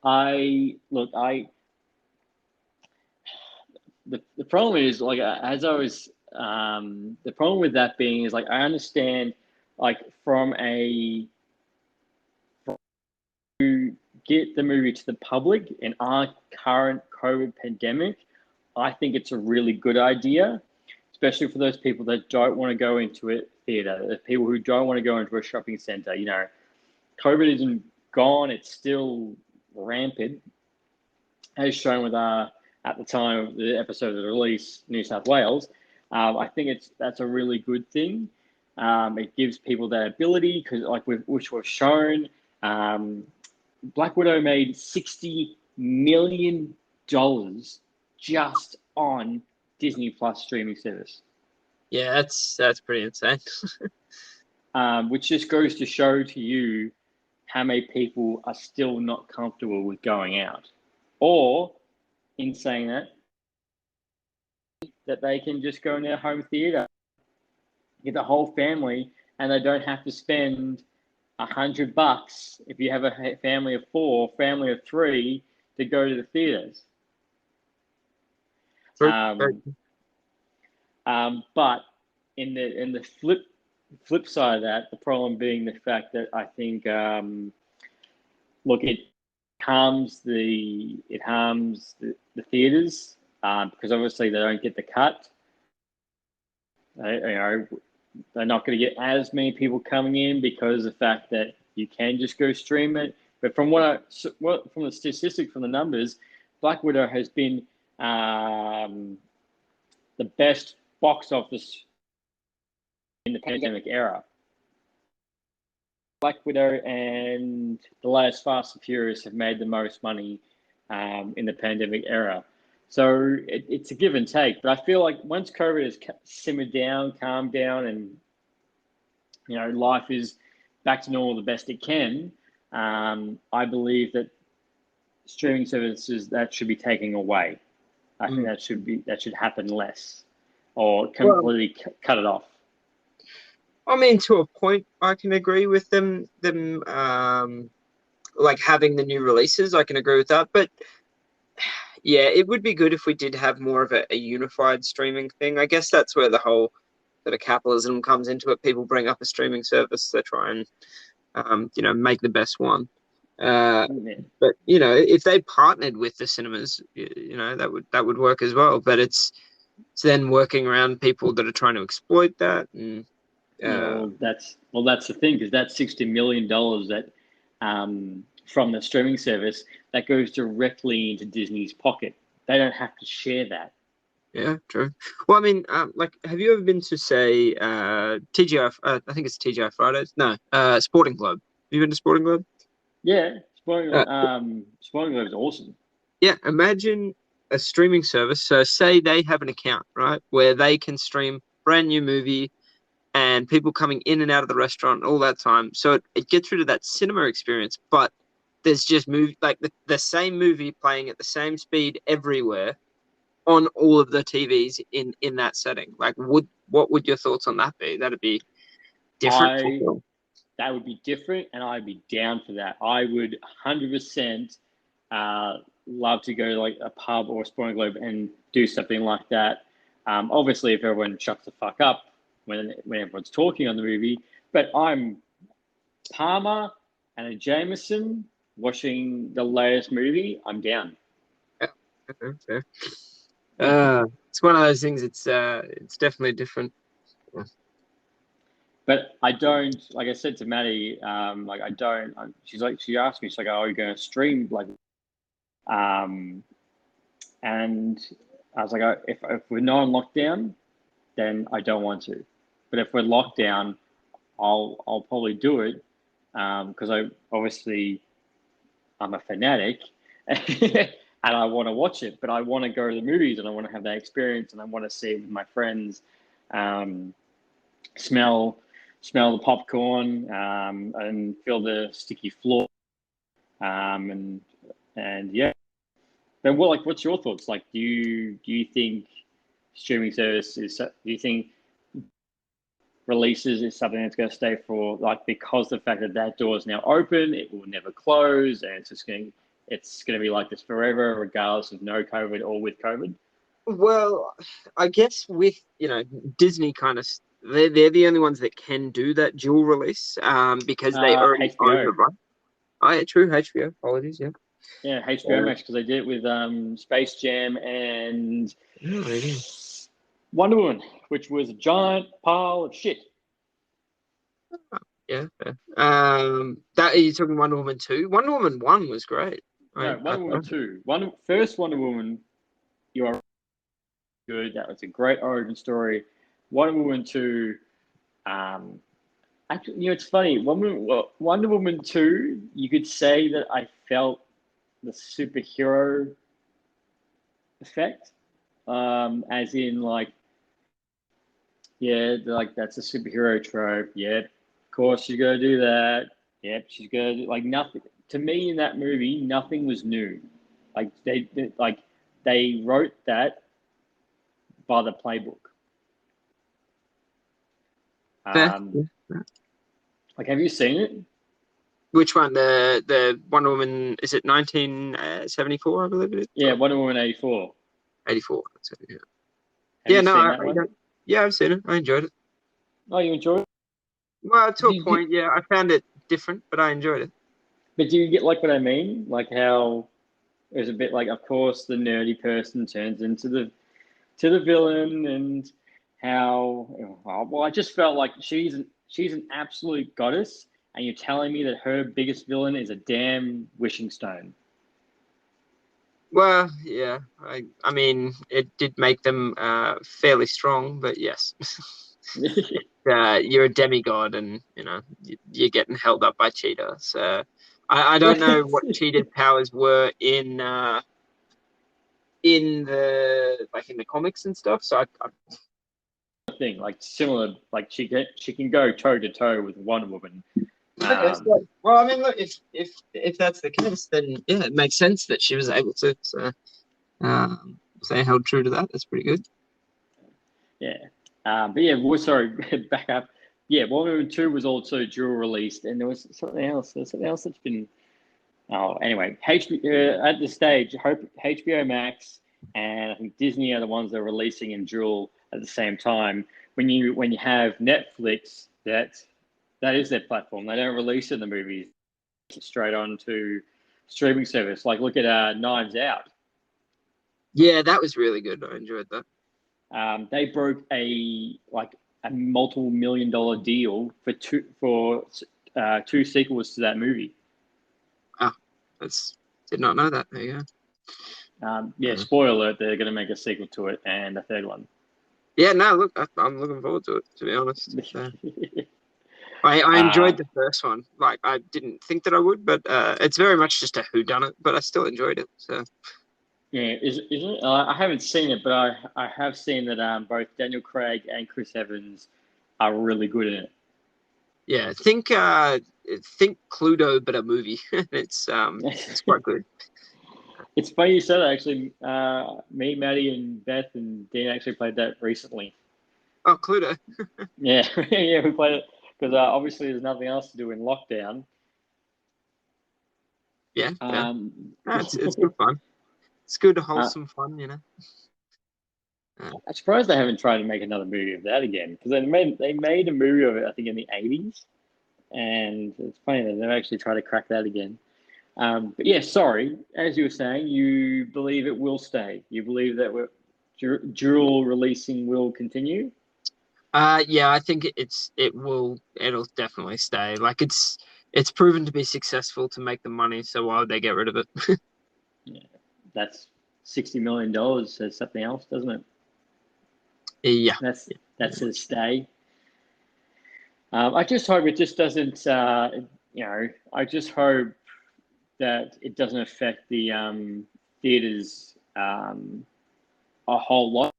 I look, I the problem is like as I was the problem with that being is like I understand like from a to get the movie to the public in our current COVID pandemic, I think it's a really good idea, especially for those people that don't want to go into a theater, the people who don't want to go into a shopping center. COVID isn't gone; it's still rampant, as shown with at the time of the episode of the release, New South Wales. I think that's a really good thing. It gives people that ability because, like, which was shown. Um, Black Widow made $60 million just on Disney Plus streaming service, Yeah, that's pretty insane. which just goes to show to you how many people are still not comfortable with going out, or in saying that they can just go in their home theater, get the whole family, and they don't have to spend $100 if you have a family of four, family of three to go to the theaters. True. Um, but in the flip side of that, the problem being the fact that I think look it harms the theaters because obviously they don't get the cut. They're not going to get as many people coming in because of the fact that you can just go stream it. But from from the statistics, from the numbers, Black Widow has been the best box office in the pandemic era. Black Widow and the latest Fast and Furious have made the most money in the pandemic era. So it's a give and take. But I feel like once COVID has simmered down, calmed down, and life is back to normal the best it can, I believe that streaming services that should be taken away. I think that should happen less, or completely cut it off. I mean, to a point, I can agree with them. Like having the new releases, I can agree with that. But yeah, it would be good if we did have more of a unified streaming thing. I guess that's where the whole sort of capitalism comes into it. People bring up a streaming service, they try and make the best one. But if they partnered with the cinemas, that would work as well. But it's then working around people that are trying to exploit that. And that's the thing, because that's $60 million that from the streaming service that goes directly into Disney's pocket. They don't have to share that. Yeah, true. Well, I mean, have you ever been to, say, TGI? I think it's TGI Fridays. No, Sporting Club. Have you been to Sporting Club? Yeah, Sporting Club is awesome. Yeah, imagine a streaming service. So, say they have an account, right, where they can stream brand new movie and people coming in and out of the restaurant all that time. So it gets rid of that cinema experience, but there's just the same movie playing at the same speed everywhere on all of the TVs in that setting. Like, what would your thoughts on that be? That'd be different. That would be different, and I'd be down for that. I would 100% love to go to like a pub or a Sporting Globe and do something like that. Obviously, if everyone shuts the fuck up when everyone's talking on the movie, but I'm Palmer and a Jameson watching the latest movie, I'm down. Yeah. It's one of those things. It's definitely different. Yeah. But I don't, like I said to Maddie, she asked me, she's like, "Oh, are you going to stream?" And I was like, if we're not on lockdown, then I don't want to. But if we're locked down, I'll probably do it, because I'm a fanatic and I want to watch it, but I want to go to the movies and I want to have that experience and I want to see it with my friends, smell the popcorn, and feel the sticky floor, and yeah. But what's your thoughts? Like, do you think streaming service do you think releases is something that's going to stay for, like, because the fact that door is now open, it will never close, and it's going to be like this forever, regardless of no COVID or with COVID? Well, I guess with Disney kind of, they're the only ones that can do that dual release, because they already own the right. Oh, yeah, true. HBO. Apologies. Yeah. Yeah, HBO Max, because they did it with Space Jam and Wonder Woman, which was a giant pile of shit. Yeah. That, are you talking Wonder Woman 2? Wonder Woman 1 was great. No, Wonder Woman 2. First Wonder Woman, you are good. That was a great origin story. Wonder Woman 2, actually, it's funny. Wonder Woman 2, you could say that I felt the superhero effect, as in, like, yeah, like, that's a superhero trope. Yep, of course she's gonna do that. Yep, she's gonna do, like, nothing. To me, in that movie, nothing was new. Like, they wrote that by the playbook. Like, have you seen it? Which one? The Wonder Woman, is it 1974, I believe it is? Yeah, Wonder Woman 84. 84. That's it, yeah. Have you seen that one? Yeah, I've seen it. I enjoyed it. Oh, you enjoyed it? Well, to a point, yeah. I found it different, but I enjoyed it. But do you get, like, what I mean? Like, how it was a bit like, of course, the nerdy person turns into the villain, and how, well, I just felt like she's an absolute goddess, and you're telling me that her biggest villain is a damn wishing stone. Well, yeah. I mean, it did make them fairly strong, but yes. You're a demigod, and you're getting held up by Cheetah. So I don't know what Cheetah's powers were in in the comics and stuff. So I thing like similar, like she can go toe to toe with Wonder Woman. okay, well, I mean, look, if that's the case, then yeah, it makes sense that she was able to. So, so they held true to that. That's pretty good. Yeah. But yeah, well, sorry, back up. Yeah, Wonder Woman 2 was also dual released, and there was something else. There's something else that's been. Oh, anyway, at this stage, HBO Max and I think Disney are the ones that are releasing in dual at the same time. When you have Netflix, that is their platform. They don't release in the movies straight on to streaming service. Like look at Knives Out. Yeah, that was really good. I enjoyed that. They broke a multiple $1 million deal for two sequels to that movie. Ah, did not know that. There you go. Yeah, spoiler alert, they're going to make a sequel to it and a third one. Yeah, no, look, I'm looking forward to it, to be honest. So. I enjoyed the first one. Like, I didn't think that I would, but it's very much just a whodunit, but I still enjoyed it. So. Yeah, is it? I haven't seen it, but I have seen that both Daniel Craig and Chris Evans are really good in it. Yeah, think Cluedo, but a movie. It's quite good. It's funny you said that, actually. Me, Maddie, and Beth and Dean actually played that recently. Oh, Cluedo. Yeah, yeah, we played it because obviously there's nothing else to do in lockdown. Yeah, no, it's good fun. It's good, wholesome fun, you know. I'm surprised they haven't tried to make another movie of that again, because they made a movie of it, I think, in the 80s, and it's funny that they've actually tried to crack that again. But yeah, sorry, as you were saying, you believe it will stay. You believe that dual releasing will continue. Yeah, I think it'll definitely stay. Like it's proven to be successful to make the money, so why would they get rid of it? Yeah, that's $60 million. Says something else, doesn't it? Yeah, that's a stay. I just hope it just doesn't. I just hope that it doesn't affect the theaters a whole lot.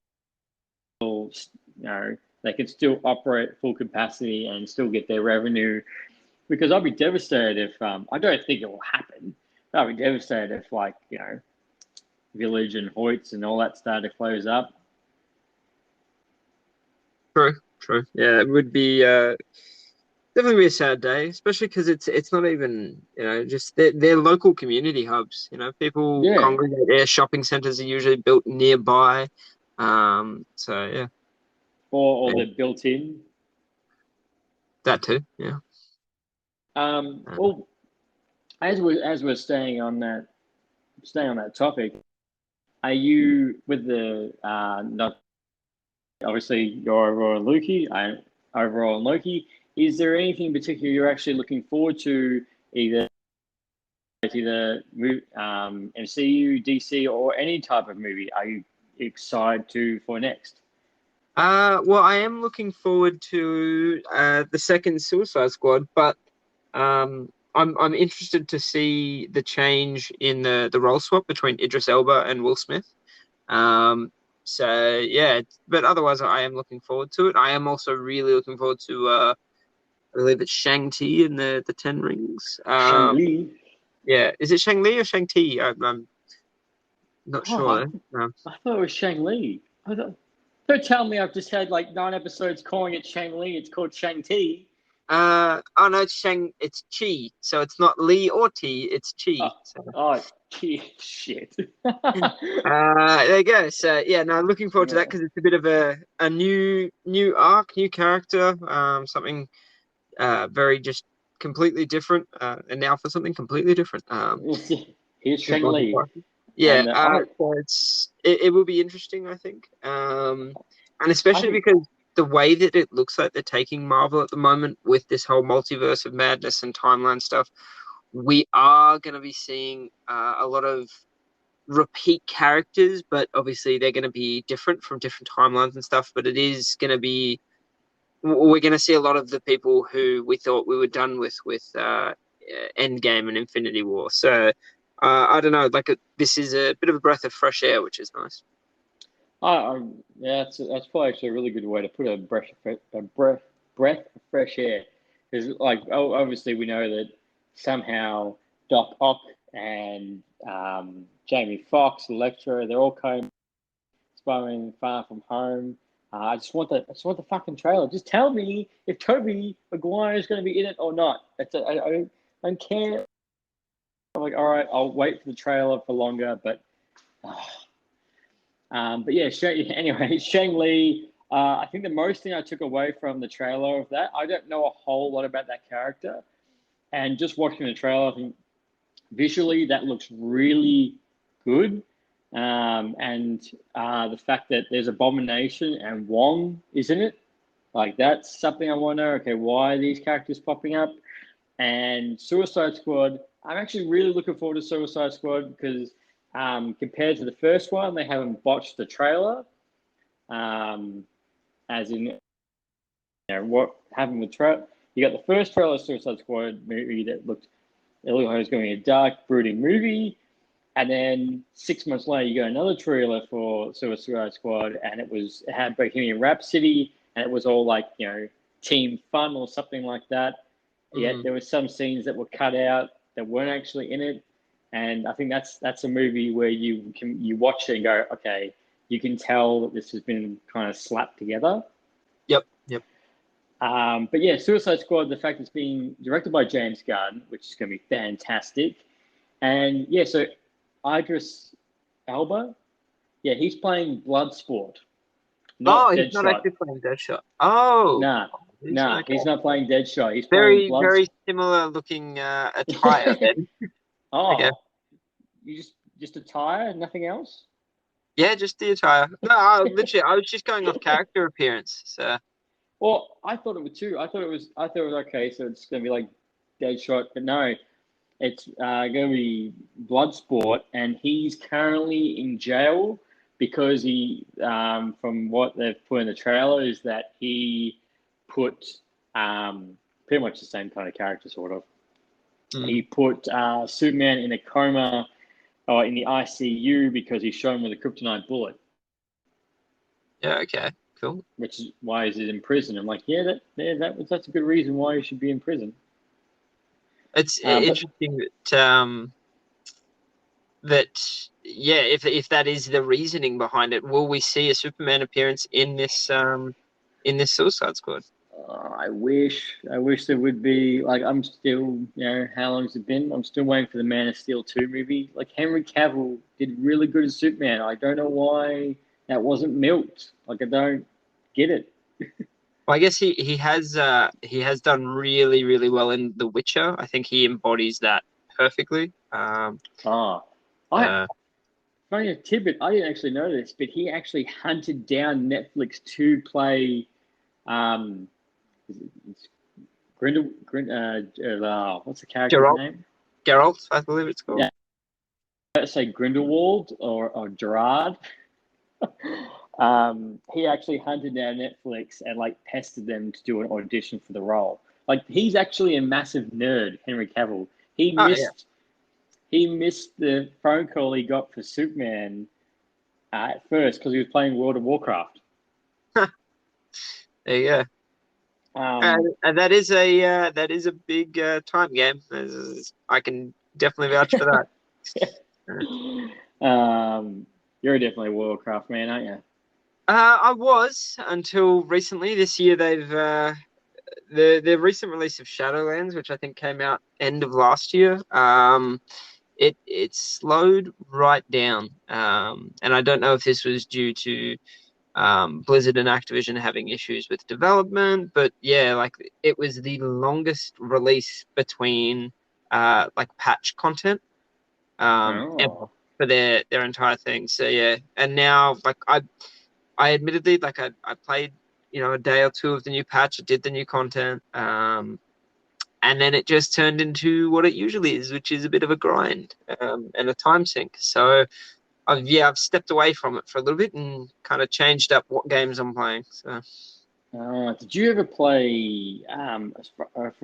They can still operate at full capacity and still get their revenue. Because I'd be devastated if I don't think it will happen. But I'd be devastated if Village and Hoyts and all that started to close up. True. Yeah, it would be definitely be a sad day, especially because it's not even just they're local community hubs. People congregate there. Shopping centers are usually built nearby. So yeah. Or they're built in. That too, yeah. Well, as we're staying on that topic, are you with the not obviously you're overall Loki, overall Loki? Is there anything in particular you're actually looking forward to, either MCU, DC, or any type of movie? Are you excited for next? Well, I am looking forward to the second Suicide Squad, but I'm interested to see the change in the role swap between Idris Elba and Will Smith. So yeah, but otherwise I am looking forward to it. I am also really looking forward to I believe it's Shang-Chi and the Ten Rings. Shang-Li. Yeah, is it Shang-Li or Shang-Chi? I'm not sure. I thought it was Shang-Li. Don't tell me I've just had 9 episodes calling it Shang-Li. It's called Shang-Chi. Oh no, it's Chi. So it's not Li or T, it's Chi. Chi. Shit. There you go. So yeah, no, looking forward to that because it's a bit of a new arc, new character, something very just completely different, and now for something completely different. Here's Shang-Li. Yeah, so it will be interesting, I think, and especially because the way that it looks like they're taking Marvel at the moment with this whole multiverse of madness and timeline stuff, we are going to be seeing a lot of repeat characters, but obviously they're going to be different from different timelines and stuff. But it is going to be, we're going to see a lot of the people who we thought we were done with Endgame and Infinity War. So I don't know, like this is a bit of a breath of fresh air, which is nice. Yeah, that's probably actually a really good way to put breath of fresh air. Because like obviously we know that somehow Doc Ock and Jamie Foxx, Electra, they're all kind of inspiring Far From Home. I just want the fucking trailer. Just tell me if Toby Maguire is going to be in it or not. I don't care. I'm like, all right, I'll wait for the trailer for longer, but. But yeah, anyway, Shang Li. I think the most thing I took away from the trailer of that, I don't know a whole lot about that character, and just watching the trailer, I think visually that looks really good, and the fact that there's Abomination and Wong is in it, like that's something I want to know. Okay, why are these characters popping up? And Suicide Squad, I'm actually really looking forward to Suicide Squad because compared to the first one, they haven't botched the trailer. As in, what happened with trailer? You got the first trailer Suicide Squad movie that it looked like it was going to be a dark, brooding movie. And then 6 months later, you got another trailer for Suicide Squad, and it had Bohemian Rhapsody, and it was all like team fun or something like that. Yet there were some scenes that were cut out that weren't actually in it, and I think that's a movie where you watch it and go, okay, you can tell that this has been kind of slapped together. Yep. But yeah, Suicide Squad, the fact it's being directed by James Gunn, which is going to be fantastic, and yeah, so Idris Elba, yeah, he's playing Bloodsport, not He's not Deadshot. actually playing Deadshot. Oh, He's not playing Deadshot. He's playing very similar looking attire. Then. Okay. You just attire, nothing else? Yeah, just the attire. No, literally, I was just going off character appearance. So. Well, I thought it was too. I thought it was okay. So it's gonna be like Deadshot, but no, it's gonna be Bloodsport, and he's currently in jail because from what they've put in the trailer, is that he put pretty much the same kind of character, sort of. He put Superman in a coma or in the ICU because he's shown with a kryptonite bullet. Yeah. Okay. Cool. Which is why he's in prison. I'm like, that's a good reason why he should be in prison. It's interesting if that is the reasoning behind it, will we see a Superman appearance in this Suicide Squad? I wish there would be. Like, I'm still, how long has it been? I'm still waiting for the Man of Steel 2 movie. Like, Henry Cavill did really good as Superman. I don't know why that wasn't milked. Like, I don't get it. Well, I guess he has done really, really well in The Witcher. I think he embodies that perfectly. Funny a tidbit, I didn't actually know this, but he actually hunted down Netflix to play it's what's the character's name? Geralt, I believe it's called. Yeah. Let's say Grindelwald or Gerard. He actually hunted down Netflix and like pestered them to do an audition for the role. Like, he's actually a massive nerd, Henry Cavill. He missed the phone call he got for Superman at first because he was playing World of Warcraft. There you go. And that is a big time game. I can definitely vouch for that. You're definitely a Warcraft man, aren't you? I was until recently. This year, they've the recent release of Shadowlands, which I think came out end of last year. It slowed right down, and I don't know if this was due to Blizzard and Activision having issues with development, but yeah, like it was the longest release between like patch content ever for their entire thing. So yeah, and now like I admittedly like I played a day or two of the new patch, I did the new content, and then it just turned into what it usually is, which is a bit of a grind and a time sink. So I've stepped away from it for a little bit and kind of changed up what games I'm playing. So, did you ever play? From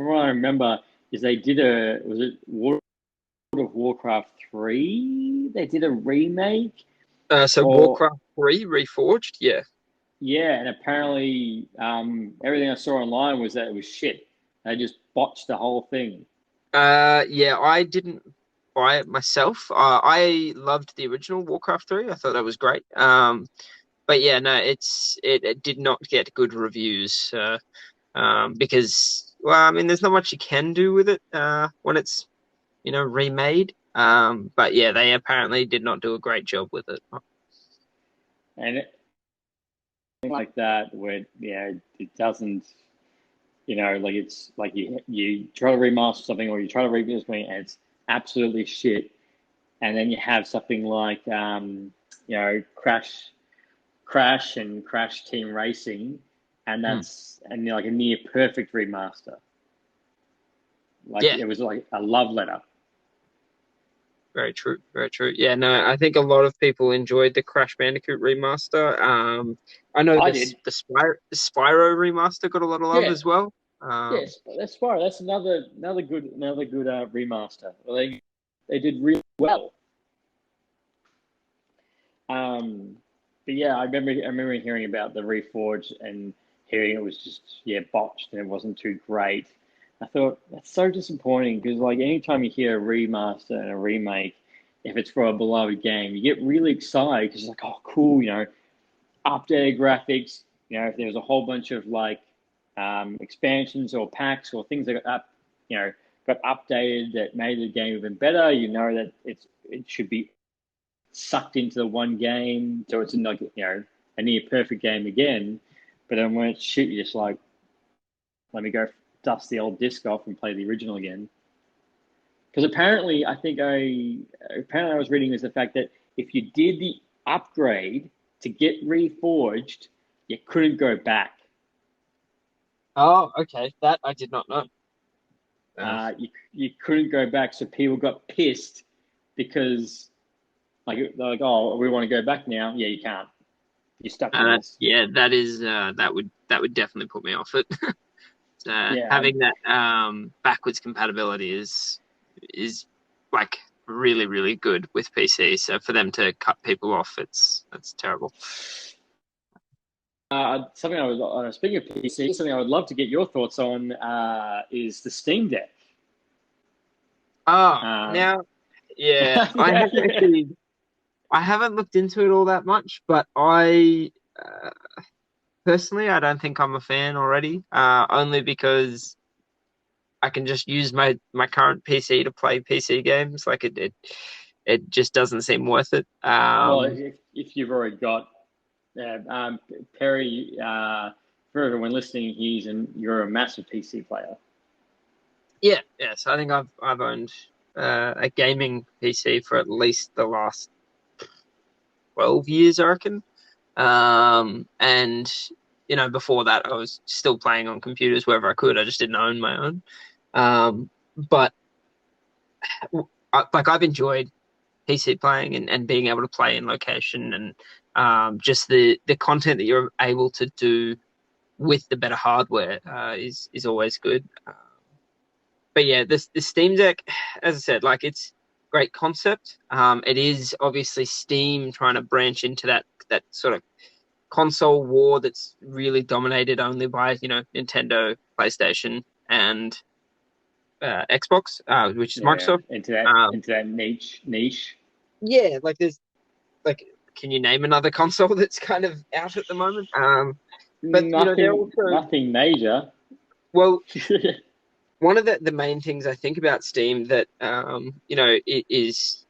what I remember, is they did was it War World of Warcraft 3. They did a remake. So Or Warcraft 3 Reforged, yeah. yeah, and apparently everything I saw online was that it was shit. They just botched the whole thing. Yeah, I didn't buy it myself. I loved the original Warcraft 3. I thought that was great. But yeah, no, it did not get good reviews. Because, well, I mean, there's not much you can do with it when it's, remade. But yeah, they apparently did not do a great job with it. And like that, where it doesn't, like it's like you try to remaster something or you try to rebuild something and it's absolutely shit, and then you have something like Crash and Crash Team Racing, and and like a near perfect remaster. Like Yeah, it was like a love letter. very true, very true. Yeah, no, I think a lot of people enjoyed the Crash Bandicoot remaster. I know I this did. the Spyro remaster got a lot of love Yeah, as well. yes, that's fine. That's another good remaster. They did really well. But yeah, I remember hearing about the Reforged and hearing it was just botched and it wasn't too great. I thought that's so disappointing because like anytime you hear a remaster and a remake, if it's for a beloved game, you get really excited because it's like, oh cool, updated graphics. If there's a whole bunch of like expansions or packs or things that got updated that made the game even better, that it should be sucked into the one game, so it's like a near perfect game again. But then when it's shit, you're just like, let me go dust the old disc off and play the original again. Because apparently, I was reading is the fact that if you did the upgrade to get reforged, you couldn't go back. Oh, okay, that I did not know. You couldn't go back, so people got pissed because they're like, oh, we want to go back now. Yeah, you can't. You're stuck with this. Yeah, that would definitely put me off it. Yeah, Having that backwards compatibility is like really really good with PC. So for them to cut people off, that's terrible. something I was speaking of PC, something I would love to get your thoughts on is the Steamdeck. Oh, Um, now, yeah, I yeah, haven't actually, I haven't looked into it all that much, but I personally, I don't think I'm a fan already. Only because I can just use my current PC to play PC games. Like it just doesn't seem worth it. well, if you've already got Perry, for everyone listening, you're a massive PC player. Yeah, yes, I think I've owned a gaming PC for at least the last 12 years, I reckon. And before that, I was still playing on computers wherever I could. I just didn't own my own. But I've enjoyed PC playing and being able to play in location and just the content that you're able to do with the better hardware is always good. But yeah, the Steam Deck, as I said, like it's great concept. It is obviously Steam trying to branch into that sort of console war that's really dominated only by Nintendo, PlayStation, and Xbox, which is Yeah, Microsoft. into that niche. Yeah, like there's like, can you name another console that's kind of out at the moment? But they're also, Nothing major. well, one of the main things I think about Steam that it is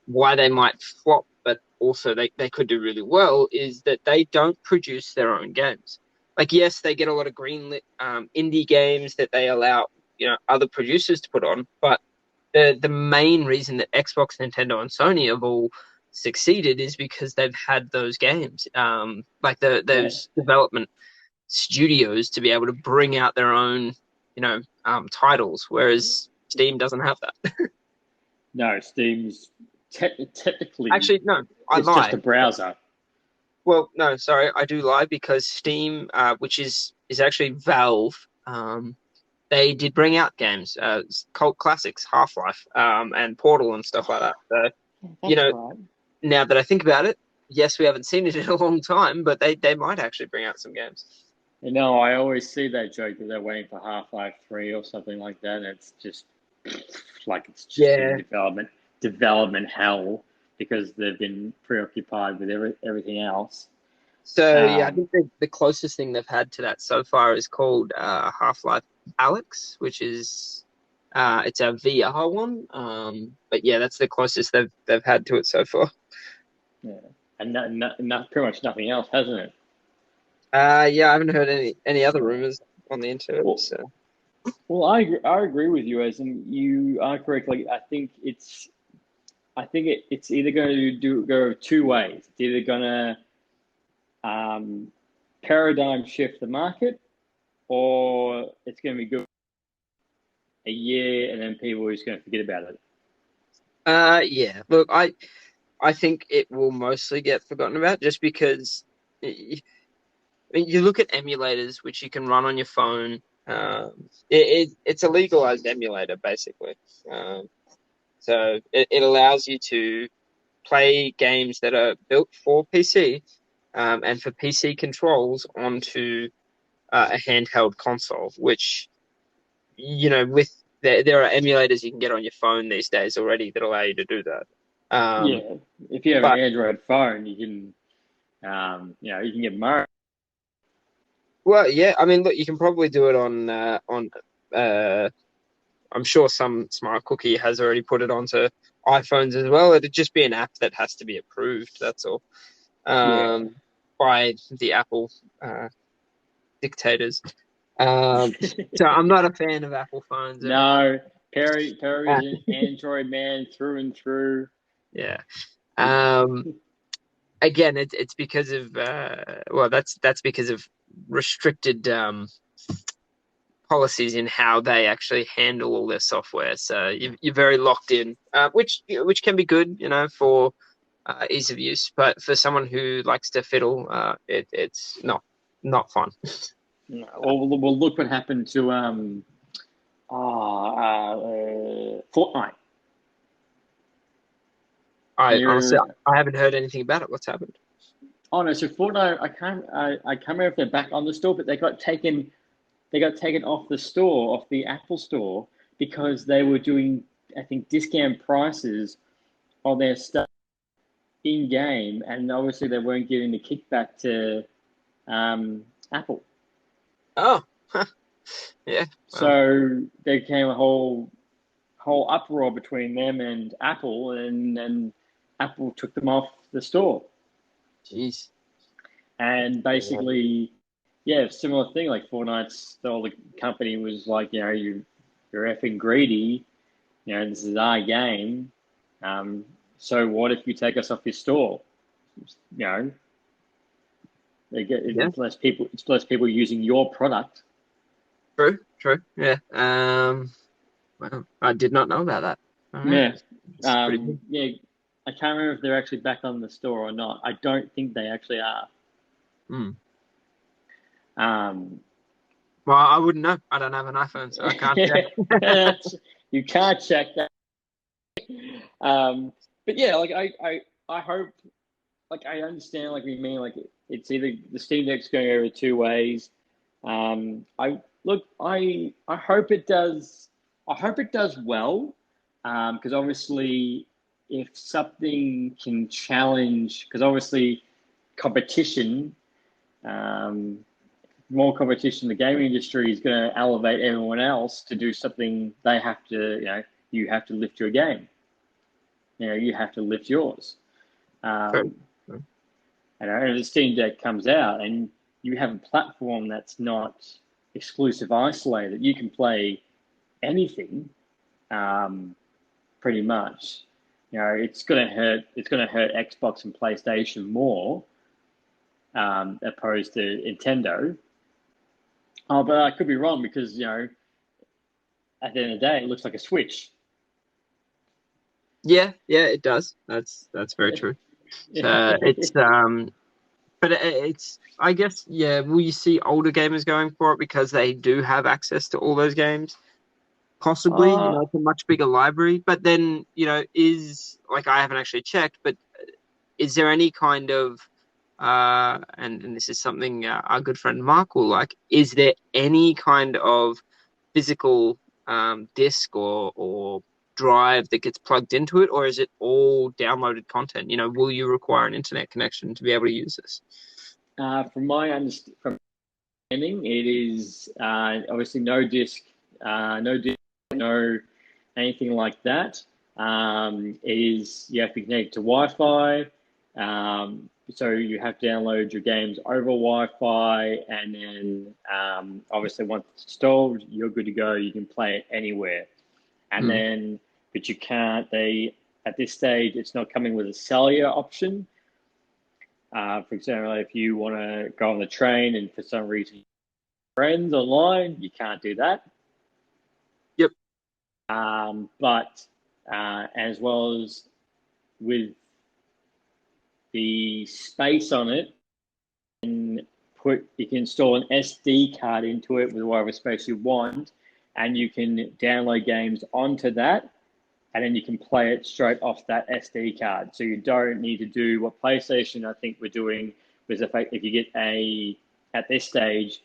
why they might flop, but also they could do really well, is that they don't produce their own games. Like, yes, they get a lot of greenlit indie games that they allow other producers to put on, but the main reason that Xbox, Nintendo, and Sony have all succeeded is because they've had those games, like Yeah. those development studios to be able to bring out their own titles, whereas Steam doesn't have that. No, Steam's technically Actually, no, I it's just a lie. browser. Well, no, sorry, I do lie because Steam, which is actually Valve, they did bring out games, cult classics, Half-Life, and Portal and stuff like that. So, you That's know, right. now that I think about it, yes, we haven't seen it in a long time, but they might actually bring out some games. You know, I always see that joke that they're waiting for Half-Life 3 or something like that. And it's just like it's just been Yeah. development hell because they've been preoccupied with everything else. So yeah, I Um, think the closest thing they've had to that so far is called Half-Life Alex, which is it's a VR one. But yeah, that's the closest they've had to it so far. yeah, and pretty much nothing else, hasn't it? Yeah, I haven't heard any other rumors on the internet. Well, So well, I agree with you, as in you are correct. Like I think it's either going to go two ways. It's either going to paradigm shift the market, or it's going to be good a year and then people are just going to forget about it. yeah, look, I think it will mostly get forgotten about just because I mean, you look at emulators, which you can run on your phone. It's a legalized emulator, basically. Um, so it allows you to play games that are built for PC and for PC controls onto a handheld console, which, with there are emulators you can get on your phone these days already that allow you to do that. Um, Yeah, if you have an but Android phone, you can get Mario. well, yeah, I mean, look, you can probably do it on uh, I'm sure some smart cookie has already put it onto iPhones as well. It'd just be an app that has to be approved. That's all. Yeah. By the Apple dictators. So I'm not a fan of Apple phones. No, Perry's Uh, an Android man through and through. yeah. He, Um, Again, it's because of well, that's because of restricted policies in how they actually handle all their software. So you're very locked in, which can be good, for ease of use. But for someone who likes to fiddle, it's not fun. no, well, look what happened to Fortnite. I honestly, You're, I haven't heard anything about it. What's happened? oh no, so Fortnite, I can't remember if they're back on the store, but they got taken off the store, off the Apple store, because they were doing, I think, discount prices on their stuff in game, and obviously they weren't giving the kickback to Apple. Oh, yeah. Well, So there came a whole uproar between them and Apple, and Apple took them off the store. jeez. And Yeah. basically, yeah, similar thing. Like Fortnite's, the company was like, you're effing greedy. This is our game. Um, so what if you take us off your store? You know, Yeah. it's less people. It's less people using your product. True. True. Yeah. Well, I did not know about that. All right. Yeah, It's pretty good. yeah. I can't remember if they're actually back on the store or not. I don't think they actually are. Hmm. Um, Well, I wouldn't know. I don't have an iPhone, so I can't check. you can't check that. But yeah, like I hope, like I understand, like we mean, like it's either the Steam Deck's going over two ways. I look, I hope it does. I hope it does well, because obviously, if something can challenge, because obviously, competition, um, more competition in the gaming industry is going to elevate everyone else to do something. They have to, you have to lift your game. You have to lift yours. True. Um, True. and the Steam Deck comes out, and you have a platform that's not exclusive isolated. You can play anything, um, pretty much. It's gonna hurt. It's gonna hurt Xbox and PlayStation more, opposed to Nintendo. Oh, but I could be wrong because at the end of the day, it looks like a Switch. Yeah. Yeah. It does. That's very true. So it's But it's, I guess, yeah, will you see older gamers going for it because they do have access to all those games? Possibly, Uh, it's a much bigger library. But then, is, like, I haven't actually checked, but is there any kind of, and this is something our good friend Mark will like, is there any kind of physical disk or drive that gets plugged into it, or is it all downloaded content? Will you require an internet connection to be able to use this? from my understanding, it is obviously no disc, no anything like that. It is you have to be connected to Wi-Fi. So you have to download your games over Wi-Fi, and then obviously once it's installed, you're good to go. You can play it anywhere, and Hmm. then but you can't. They at this stage, it's not coming with a cellular option. For example, if you want to go on the train and for some reason friends online, you can't do that. Yep. But as well as with the space on it, and you can install an SD card into it with whatever space you want, and you can download games onto that, and then you can play it straight off that SD card. So you don't need to do what PlayStation I think we're doing with the fact if you get at this stage,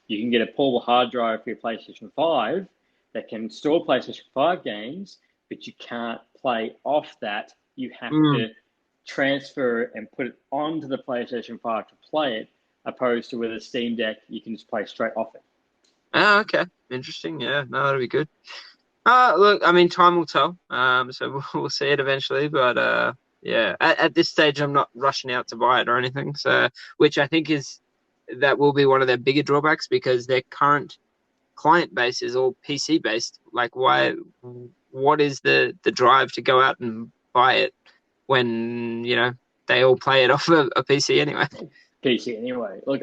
you can get a portable hard drive for your PlayStation 5 that can store PlayStation 5 games, but you can't play off that. You have Mm. to transfer it and put it onto the PlayStation 5 to play it, opposed to with a Steam Deck, you can just play straight off it. Oh, okay. Interesting. Yeah, no, that'll be good. Look, I mean, time will tell. So we'll see it eventually. But yeah, at this stage, I'm not rushing out to buy it or anything. So, which I think that will be one of their bigger drawbacks because their current client base is all PC based. Like, why? What is the drive to go out and buy it when they all play it off a PC anyway? PC anyway. Look,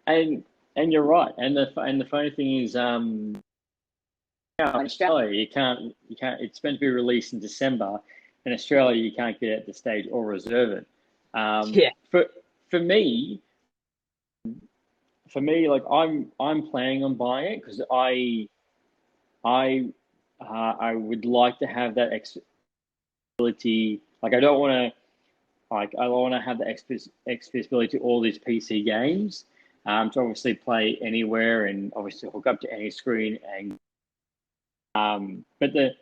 and and you're right. And the funny thing is, in Australia, you can't. It's meant to be released in December. In Australia, you can't get it at the stage or reserve it. Yeah. For for me, like I'm planning on buying it because I I would like to have that accessibility. Like I don't want to I want to have the accessibility to all these PC games. To obviously play anywhere and obviously hook up to any screen and but the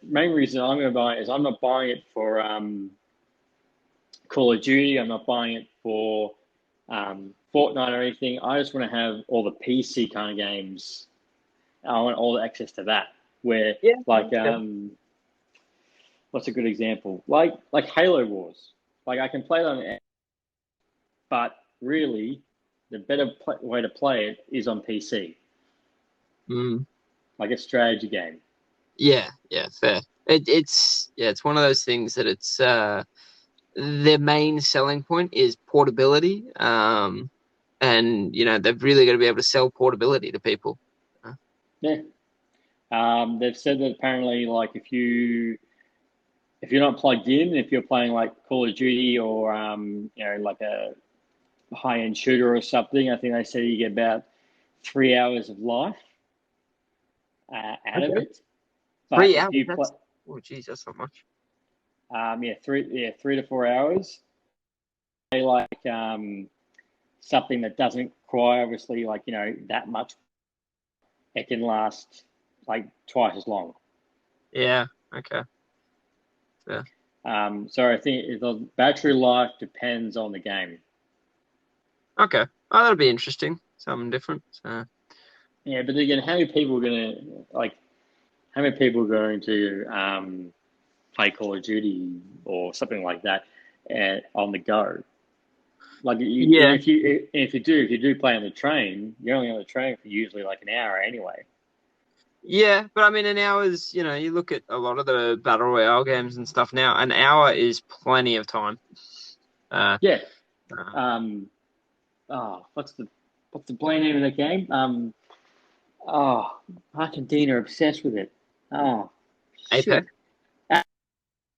main reason I'm going to buy it is I'm not buying it for Call of Duty. I'm not buying it for Fortnite or anything. I just want to have all the PC kind of games. I want all the access to that. Where Yeah. like Okay. what's a good example? Like Halo Wars. Like I can play it on, but really, the better way to play it is on PC. Mm. Like a strategy game. Yeah. Yeah. Fair. It's one of those things that it's their main selling point is portability. And they've really got to be able to sell portability to people. Yeah. They've said that apparently, like if you're not plugged in, if you're playing like Call of Duty or like a high end shooter or something, I think they said you get about 3 hours of life out of Okay. it. But 3 hours. if you play, That's, oh, geez, that's not much. yeah, 3 to 4 hours. They like something that doesn't require obviously like that much. It can last like twice as long. Yeah. Okay. Yeah. So I think the battery life depends on the game. Okay. Oh, that'll be interesting. Something different. So. Yeah, but again, how many people are gonna like? How many people are going to play Call of Duty or something like that on the go? Like, Yeah. if you do play on the train, you're only on the train for usually like an hour anyway. Yeah, but I mean, an hour is, you look at a lot of the battle royale games and stuff now. An hour is plenty of time. Uh, Yeah. uh, Um. Oh, what's the play name of that game? Oh, Argentina are obsessed with it. Oh, shit. Apex.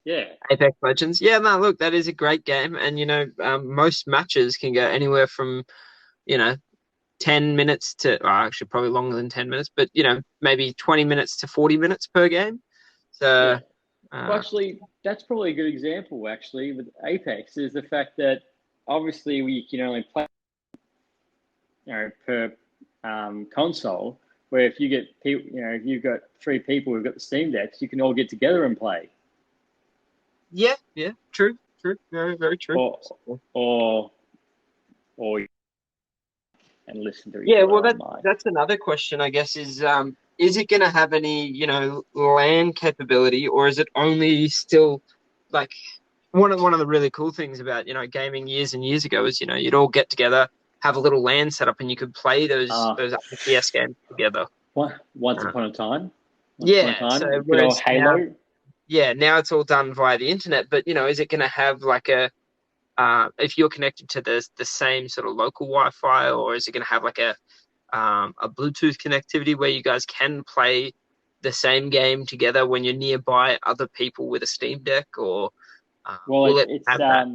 Yeah, Apex Legends. Yeah, no, look, that is a great game, and most matches can go anywhere from 10 minutes to, actually probably longer than 10 minutes, but maybe 20 minutes to 40 minutes per game. yeah. So, Well, uh, actually, that's probably a good example. Actually, with Apex, is the fact that obviously we can only play, per console. Where if you get people, if you've got three people who've got the Steam decks, you can all get together and play, yeah, yeah, true, true, very, very true. or or or and listen to each Yeah, other well, on that mic. that's another question, I guess, is it going to have any, LAN capability, or is it only still like one of the really cool things about, gaming years and years ago is, you'd all get together, have a little LAN set up, and you could play those Uh, those FPS games together. once Uh, upon a time, yeah, so good old whereas now, Halo. yeah, now it's all done via the internet, but is it going to have like if you're connected to the same sort of local Wi-Fi, or is it going to have like a Bluetooth connectivity where you guys can play the same game together when you're nearby other people with a Steam Deck, or Well, will it it's have that?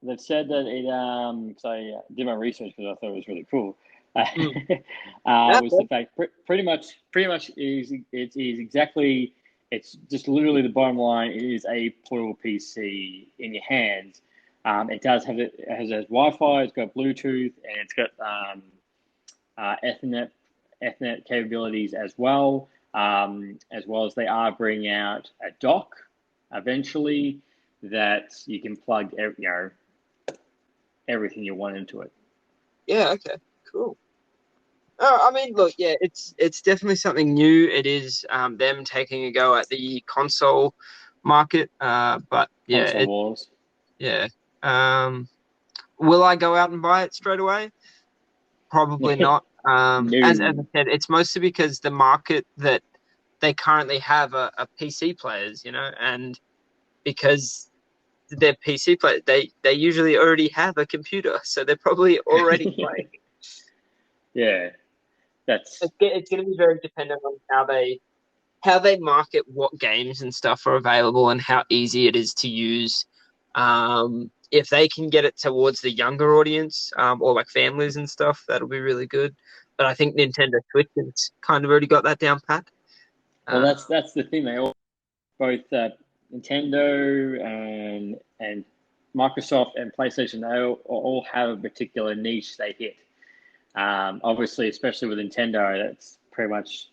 they've said that it so I did my research because I thought it was really cool. Mm. Yeah, Was the fact pretty much is exactly, it's just literally the bottom line. It is a portable PC in your hands. It does have it has Wi-Fi, it's got Bluetooth, and it's got Ethernet capabilities as well as they are bringing out a dock eventually that you can plug everything you want into it. yeah, okay, cool. I mean, look, yeah, it's definitely something new. It is them taking a go at the console market, but yeah, Console wars. yeah. Um, will I go out and buy it straight away? Probably not. As I No. said, it's mostly because the market that they currently have are PC players, and because they're PC players, they usually already have a computer, so they're probably already playing. Yeah, that's It's going to be very dependent on how they market what games and stuff are available and how easy it is to use. If they can get it towards the younger audience, or like families and stuff, that'll be really good. But I think Nintendo Switch has kind of already got that down pat. well, Uh, that's the thing. They all both Nintendo and Microsoft and PlayStation. They all have a particular niche they hit. Obviously, especially with Nintendo, that's pretty much,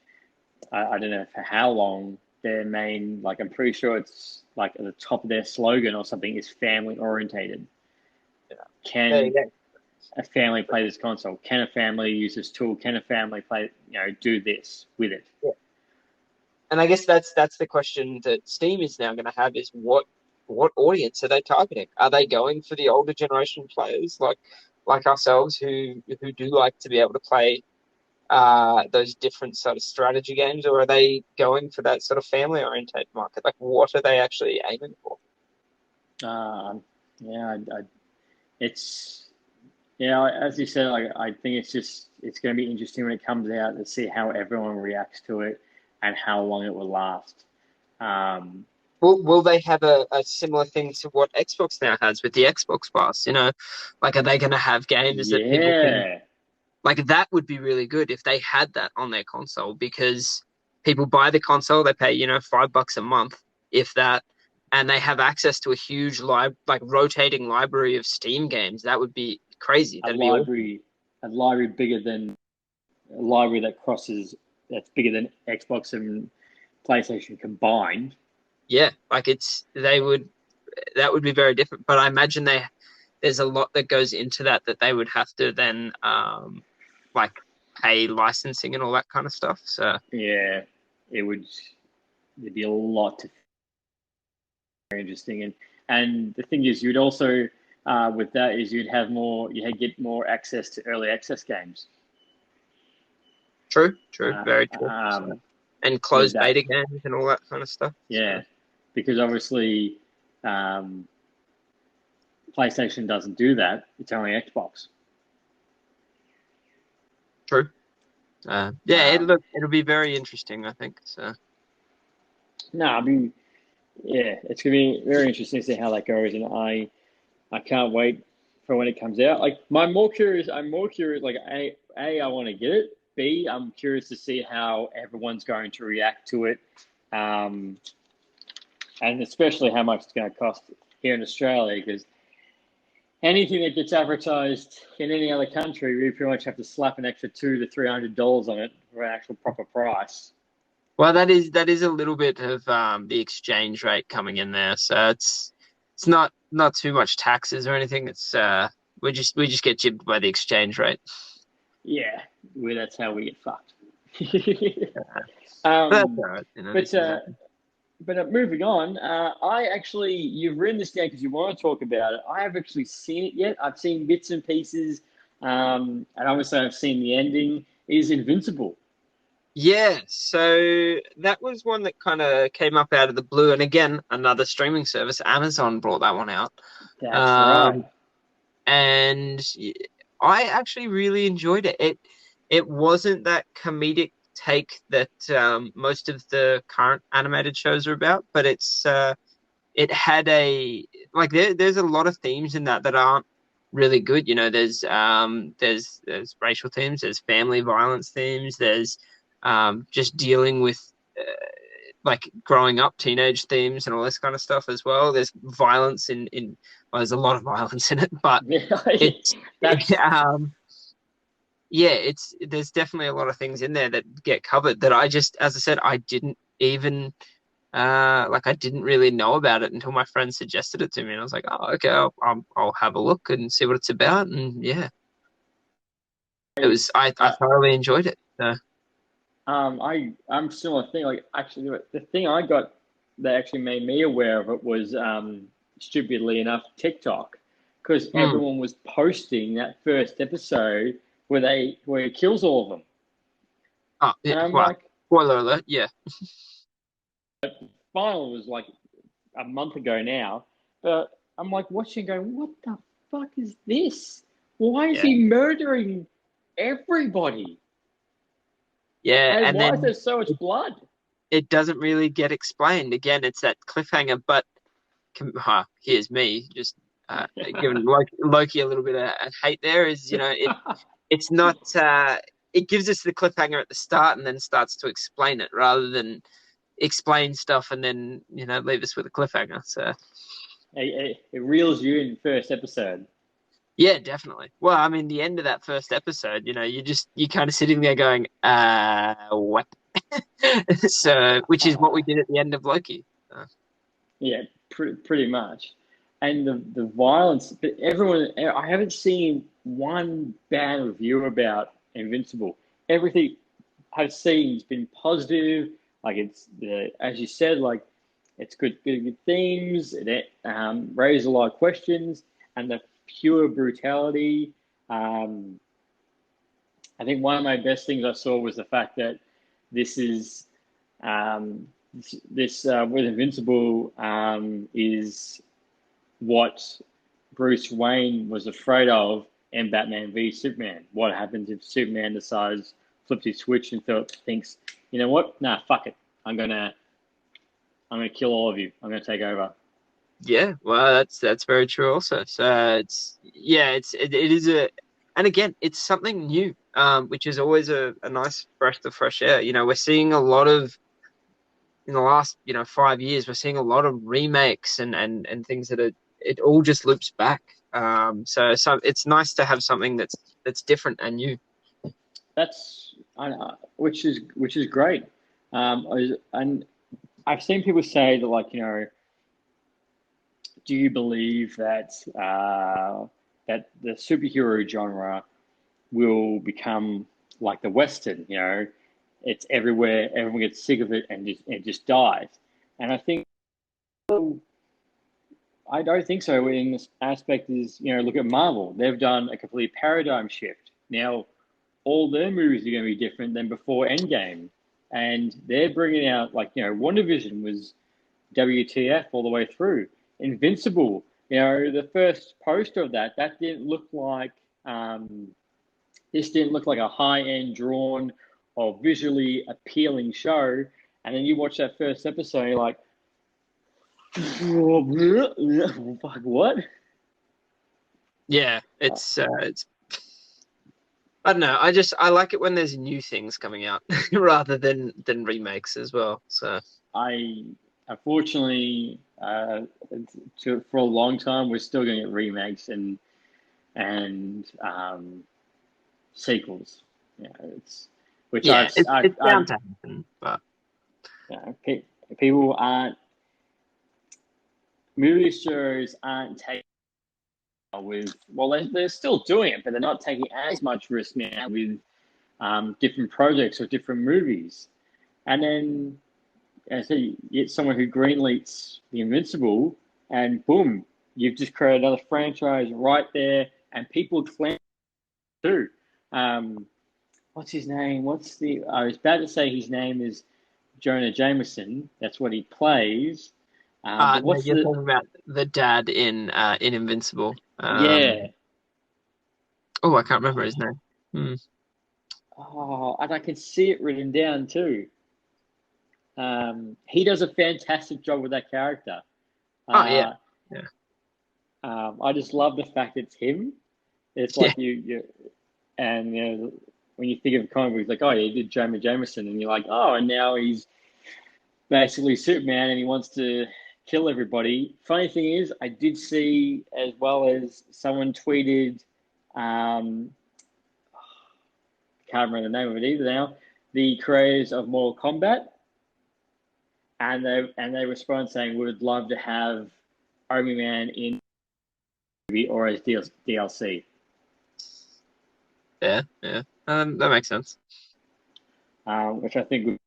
I don't know for how long their main, like, I'm pretty sure it's like at the top of their slogan or something, is family orientated. there you Can go. a family play this console? Can a family use this tool? Can a family play, do this with it? Yeah. And I guess that's the question that Steam is now going to have is what audience are they targeting? Are they going for the older generation players like ourselves who do like to be able to play those different sort of strategy games, or are they going for that sort of family oriented market? Like, what are they actually aiming for? Um, yeah, it's as you said, I think it's going to be interesting when it comes out to see how everyone reacts to it and how long it will last. Um, Will they have a similar thing to what Xbox now has with the Xbox Pass? Like, are they going to have games that people can, yeah, like, that would be really good if they had that on their console, because people buy the console, they pay, $5 a month, if that, and they have access to a huge like rotating library of Steam games. That would be crazy. a That'd be awesome. library, a library bigger than a library that's bigger than Xbox and PlayStation combined. Yeah, like that would be very different. But I imagine there's a lot that goes into that they would have to then like pay licensing and all that kind of stuff. So Yeah, it would. There'd be a lot to very interesting, and the thing is, you'd also with that is you'd get more access to early access games. true, true, Uh, very true. So um, and with closed that, beta games and all that kind of stuff. yeah, So because obviously um, PlayStation doesn't do that. It's only Xbox. true. Yeah, Um, it'll be very interesting, I think. So no, I mean, Yeah, it's gonna be very interesting to see how that goes, and I can't wait for when it comes out. Like, I'm more curious. Like, I want to get it. B, I'm curious to see how everyone's going to react to it, um, and especially how much it's going to cost here in Australia. Because anything that gets advertised in any other country, we pretty much have to slap an extra $200 to $300 on it for an actual proper price. Well, that is a little bit of the exchange rate coming in there, so it's not too much taxes or anything. It's we just get jibbed by the exchange rate. Yeah, that's how we get fucked. But that's um, all right, you know, but these things happen. moving on, you've written this down because you want to talk about it. I have actually seen it yet. I've seen bits and pieces, and obviously I've seen the ending. Is Invincible? Yeah, so that was one that kind of came up out of the blue, and again, another streaming service, Amazon brought that one out. That's right. Um, and I actually really enjoyed it. It wasn't that comedic take that most of the current animated shows are about, but it had a like there's a lot of themes in that aren't really good. You know, there's racial themes, there's family violence themes, there's just dealing with like growing up teenage themes and all this kind of stuff as well. There's violence in well, there's a lot of violence in it, but it's That's yeah, it's there's definitely a lot of things in there that get covered that I just, as I said, I didn't even like I didn't really know about it until my friend suggested it to me, and I was like, oh, okay, I'll have a look and see what it's about, and yeah, it was I uh, thoroughly enjoyed it. So, I'm similar thing. Like, actually, the thing I got that actually made me aware of it was, stupidly enough, TikTok, because hmm. everyone was posting that first episode where he kills all of them, Oh, yeah, and I'm well, like, spoiler alert, yeah, final was like a month ago now, but I'm like watching, going, what the fuck is this? Why is yeah, he murdering everybody? yeah, And and why is there then so much blood? it doesn't really get explained. Again, it's that cliffhanger, but here's me just giving Loki a little bit of hate there. Is it's not it gives us the cliffhanger at the start and then starts to explain it rather than explain stuff and then leave us with a cliffhanger. So It reels you in first episode. yeah, definitely. Well, I mean, the end of that first episode, you're kind of sitting there going, what? So, which is what we did at the end of Loki. Yeah, pretty much. And the violence, but everyone, I haven't seen one bad review about Invincible. Everything I've seen has been positive. Like, it's as you said, like, it's good themes. It raises a lot of questions, and the pure brutality. Um, I think one of my best things I saw was the fact that this is with Invincible, is what Bruce Wayne was afraid of in Batman v Superman. What happens if Superman decides, flips his switch and thinks, you know what? Nah, fuck it. I'm gonna kill all of you. I'm gonna take over. Yeah, well, that's very true also. So it is and again, it's something new, which is always a nice breath of fresh air. We're seeing a lot of in the last 5 years, we're seeing a lot of remakes and things it all just loops back. So it's nice to have something that's different and new. That's which is great. And I've seen people say that, like, do you believe that the superhero genre will become like the Western? It's everywhere. Everyone gets sick of it and just dies. And I think, well, I don't think so. In this aspect, is look at Marvel. They've done a complete paradigm shift. Now, all their movies are going to be different than before Endgame, and they're bringing out, like, WandaVision was WTF all the way through. Invincible, the first poster of that didn't look like, this didn't look like a high end drawn or visually appealing show. And then you watch that first episode, and you're like, Fuck, what? Yeah, it's I don't know. I like it when there's new things coming out rather than remakes as well. So I unfortunately, for a long time, we're still going to get remakes and sequels. Yeah, it's which yeah, it's I've bound to happen. But you know, people aren't movie studios aren't taking with well they're still doing it, but they're not taking as much risk now with different projects or different movies. And then so you get someone who greenlights the Invincible, and boom, you've just created another franchise right there, and people claim too. Um, what's his name? I was about to say his name is Jonah Jameson. That's what he plays. But no, what's you're the talking about the dad in Invincible. yeah? Oh, I can't remember his name. Hmm. Oh, and I can see it written down too. He does a fantastic job with that character. Oh yeah, Uh, yeah, I just love the fact it's him. It's yeah, like and when you think of comic books, like, oh, yeah, he did Jonah Jameson, and you're like, oh, and now he's basically Superman, and he wants to kill everybody. Funny thing is, I did see as well as someone tweeted, um, can't remember the name of it either now, the creators of Mortal Kombat, and they respond saying, we would love to have Omi Man in movie or as DLC, yeah, yeah. That makes sense. which I think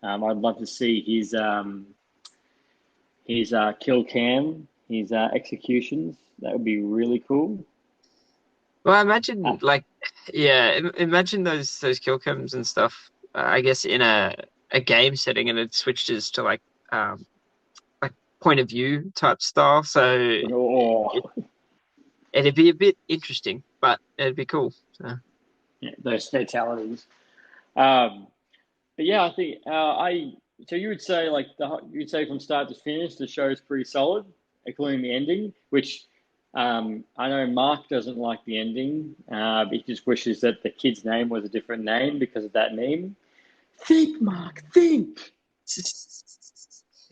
I'd love to see his kill cam, his executions. That would be really cool. Well, I Uh, imagine yeah, imagine those kill cams and stuff. I guess in a game setting, and it switches to um like point of view type style. So or it'd be a bit interesting, but it'd be cool. So. yeah, those fatalities. Um, but yeah, I think I. So you would say you'd say from start to finish, the show is pretty solid, including the ending, which I know Mark doesn't like the ending. But he just wishes that the kid's name was a different name because of that meme. Think, Mark, think.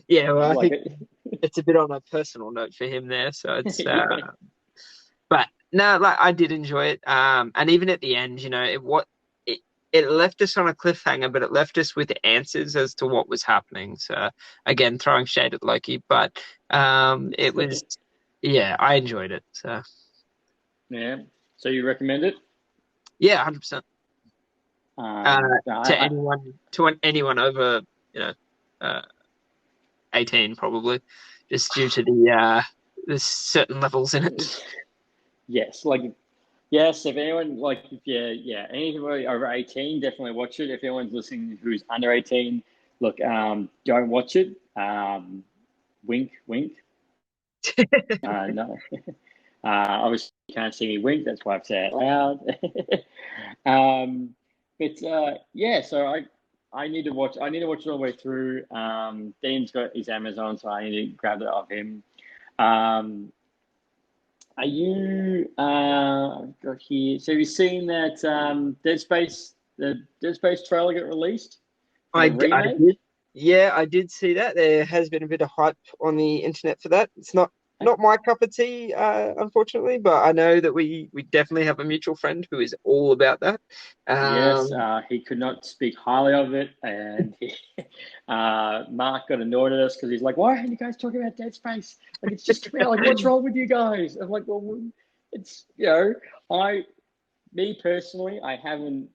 Yeah, well, I Like think it. it's a bit on a personal note for him there. So it's Yeah. but no, like I did enjoy it. And even at the end, it it left us on a cliffhanger, but it left us with answers as to what was happening. So again, throwing shade at Loki, but it was yeah, I enjoyed it. So Yeah. So you recommend it? yeah, 100%. No, To anyone over, you know, uh, 18 probably, just due to the certain levels in it. yes, like yes. If anyone anything over 18, definitely watch it. If anyone's listening who's under 18, look, don't watch it. Wink, wink. No, obviously you can't see me wink. That's why I've said it loud. But yeah, so I need to watch. I need to watch it all the way through. Dean's got his Amazon, so I need to grab it off him. Um, are you got here? So have you seen that the Dead Space trailer get released for the I remake? did. Yeah, I did see that. There has been a bit of hype on the internet for that. It's not my cup of tea, unfortunately, but I know that we definitely have a mutual friend who is all about that. Yes, Um, he could not speak highly of it, and Mark got annoyed at us because he's like, "Why aren't you guys talking about Dead Space? Like, it's just come out. Like, what's wrong with you guys?" I'm like, "Well, it's I, me personally, I haven't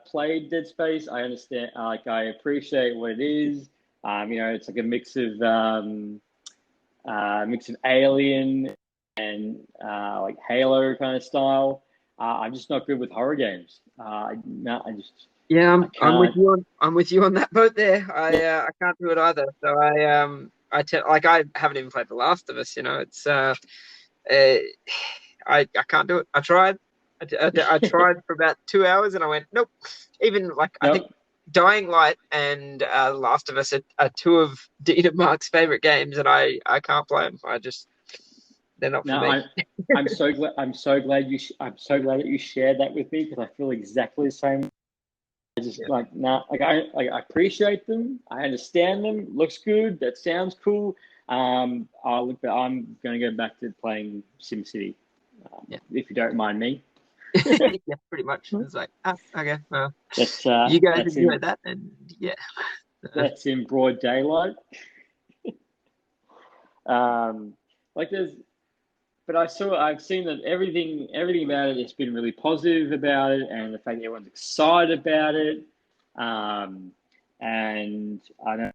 played Dead Space. I understand, like, I appreciate what it is. It's like a mix of Alien and like Halo kind of style. I'm just not good with horror games. No, yeah, I I'm with can't. you on that boat there. I can't do it either. So I haven't even played The Last of Us. It's uh I can't do it. I tried. I tried for about 2 hours and I went nope. Even like I think No, Dying Light and Last of Us are two of Dean and Mark's favorite games, and I can't play them. They're not for No, me. I'm so glad. I'm so glad that you shared that with me because I feel exactly the same. I just Yeah. I appreciate them. I understand them. Looks good. That sounds cool. I'm going to go back to playing SimCity, Yeah. if you don't mind me. Yeah, pretty much. It's like, okay, well, That's you guys that's enjoy in that, and yeah. that's in broad daylight. Um, like there's, but I've seen that everything about it has been really positive about it, and the fact that everyone's excited about it. Um, and I know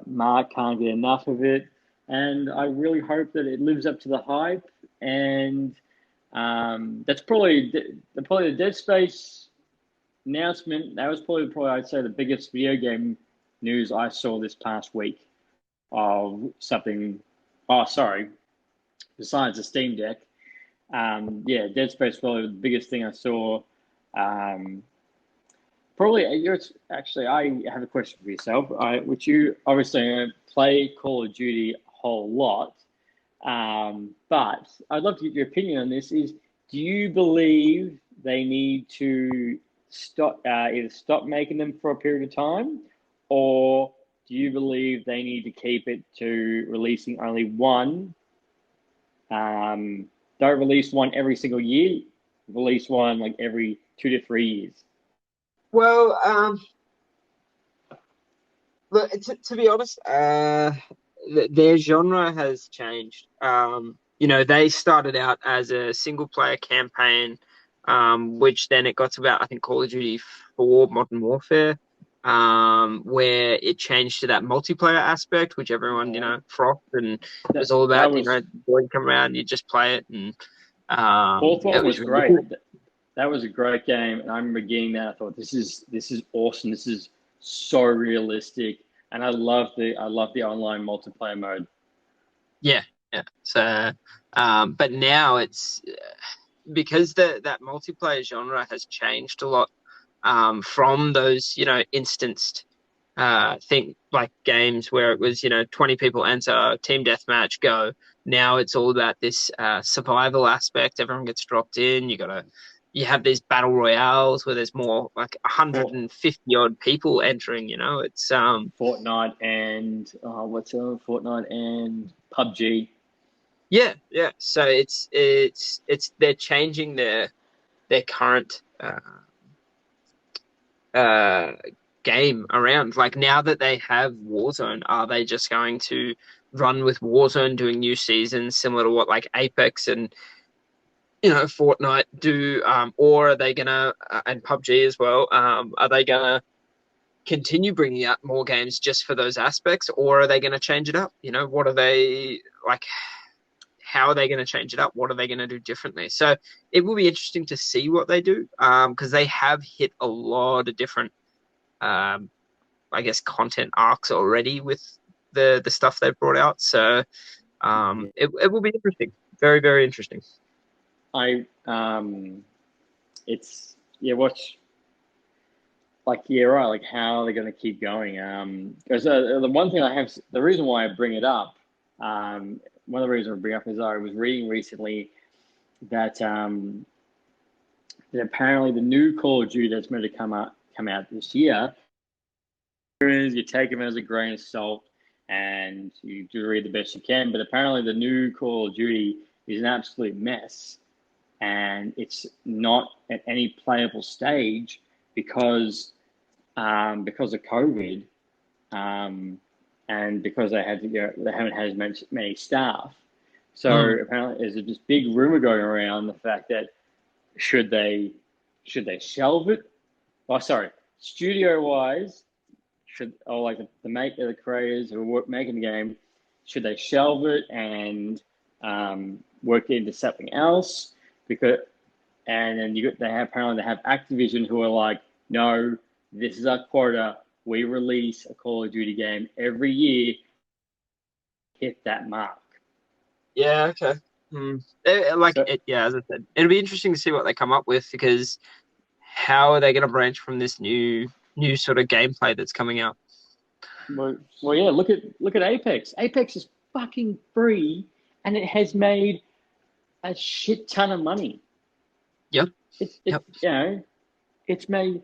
Mark can't get enough of it, and I really hope that it lives up to the hype. And that's probably the Deadspace announcement. That was probably I'd say the biggest video game news I saw this past week of something. Oh, sorry. Besides the Steamdeck, yeah, Deadspace probably the biggest thing I saw. Um, Probably, actually, I have a question for yourself. Which you obviously play Call of Duty a whole lot, but I'd love to get your opinion on this. Do you believe they need to either stop making them for a period of time, or do you believe they need to keep it to releasing only one? Don't release one every single year. Release one like every 2 to 3 years. Well, look, to be honest, their genre has changed. They started out as a single player campaign, which then it got to about, I think, Call of Duty 4 Modern Warfare, where it changed to that multiplayer aspect, which everyone, frothed, and it That was all that about, was boys come around, you just play it, and Fourth it one was was really great. cool. That was a great game, and I remember getting that. I thought this is awesome. This is so realistic, and I love the online multiplayer mode. Yeah, yeah. So, but now it's because that multiplayer genre has changed a lot from those, instanced think like games where it was, 20 people enter, team deathmatch, go. Now it's all about this survival aspect. Everyone gets dropped in. You have these battle royales where there's more like For 150 odd people entering. It's Fortnite and what's the other Fortnite and PUBG. Yeah, yeah. So it's they're changing their current uh game around. Like now that they have Warzone, are they just going to run with Warzone doing new seasons similar to what like Apex and Fortnite do, or are they gonna and PUBG as well? Are they gonna continue bringing out more games just for those aspects, or are they gonna change it up? What are they like? How are they going to change it up? What are they going to do differently? So it will be interesting to see what they do because they have hit a lot of different, I guess, content arcs already with the stuff they've brought out. So it will be interesting. Very, very interesting. I it's yeah. What's like yeah right? Like how are they going to keep going? Because the one thing the reason why I bring it up, one of the reasons I bring it up is I was reading recently that that apparently the new Call of Duty that's meant to come out this year, you take them as a grain of salt and you do read the best you can. But apparently the new Call of Duty is an absolute mess, and it's not at any playable stage because of COVID, and because they haven't had as many staff. So apparently, there's this big rumor going around the fact that should they shelve it? Oh, sorry, studio wise, like the creators who are making the game, should they shelve it and work it into something else? Because and then they have Activision who are like, no, this is our quota. We release a Call of Duty game every year. Hit that mark. Yeah. Okay. So Yeah, as I said, it'll be interesting to see what they come up with because how are they going to branch from this new new sort of gameplay that's coming out. Well, yeah. Look at Apex. Apex is fucking free, and it has made a shit ton of money. Yep. It it's made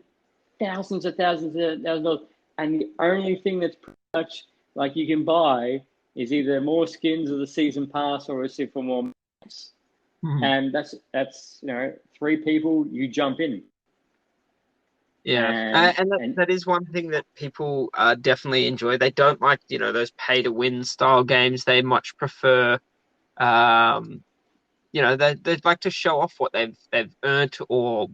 thousands of thousands of dollars, and the only thing that's pretty much like you can buy is either more skins of the season pass or receive for more maps. And that's 3 people you jump in. Yeah, and that is one thing that people definitely enjoy. They don't like, those pay to win style games. They much prefer, they'd like to show off what they've earned, or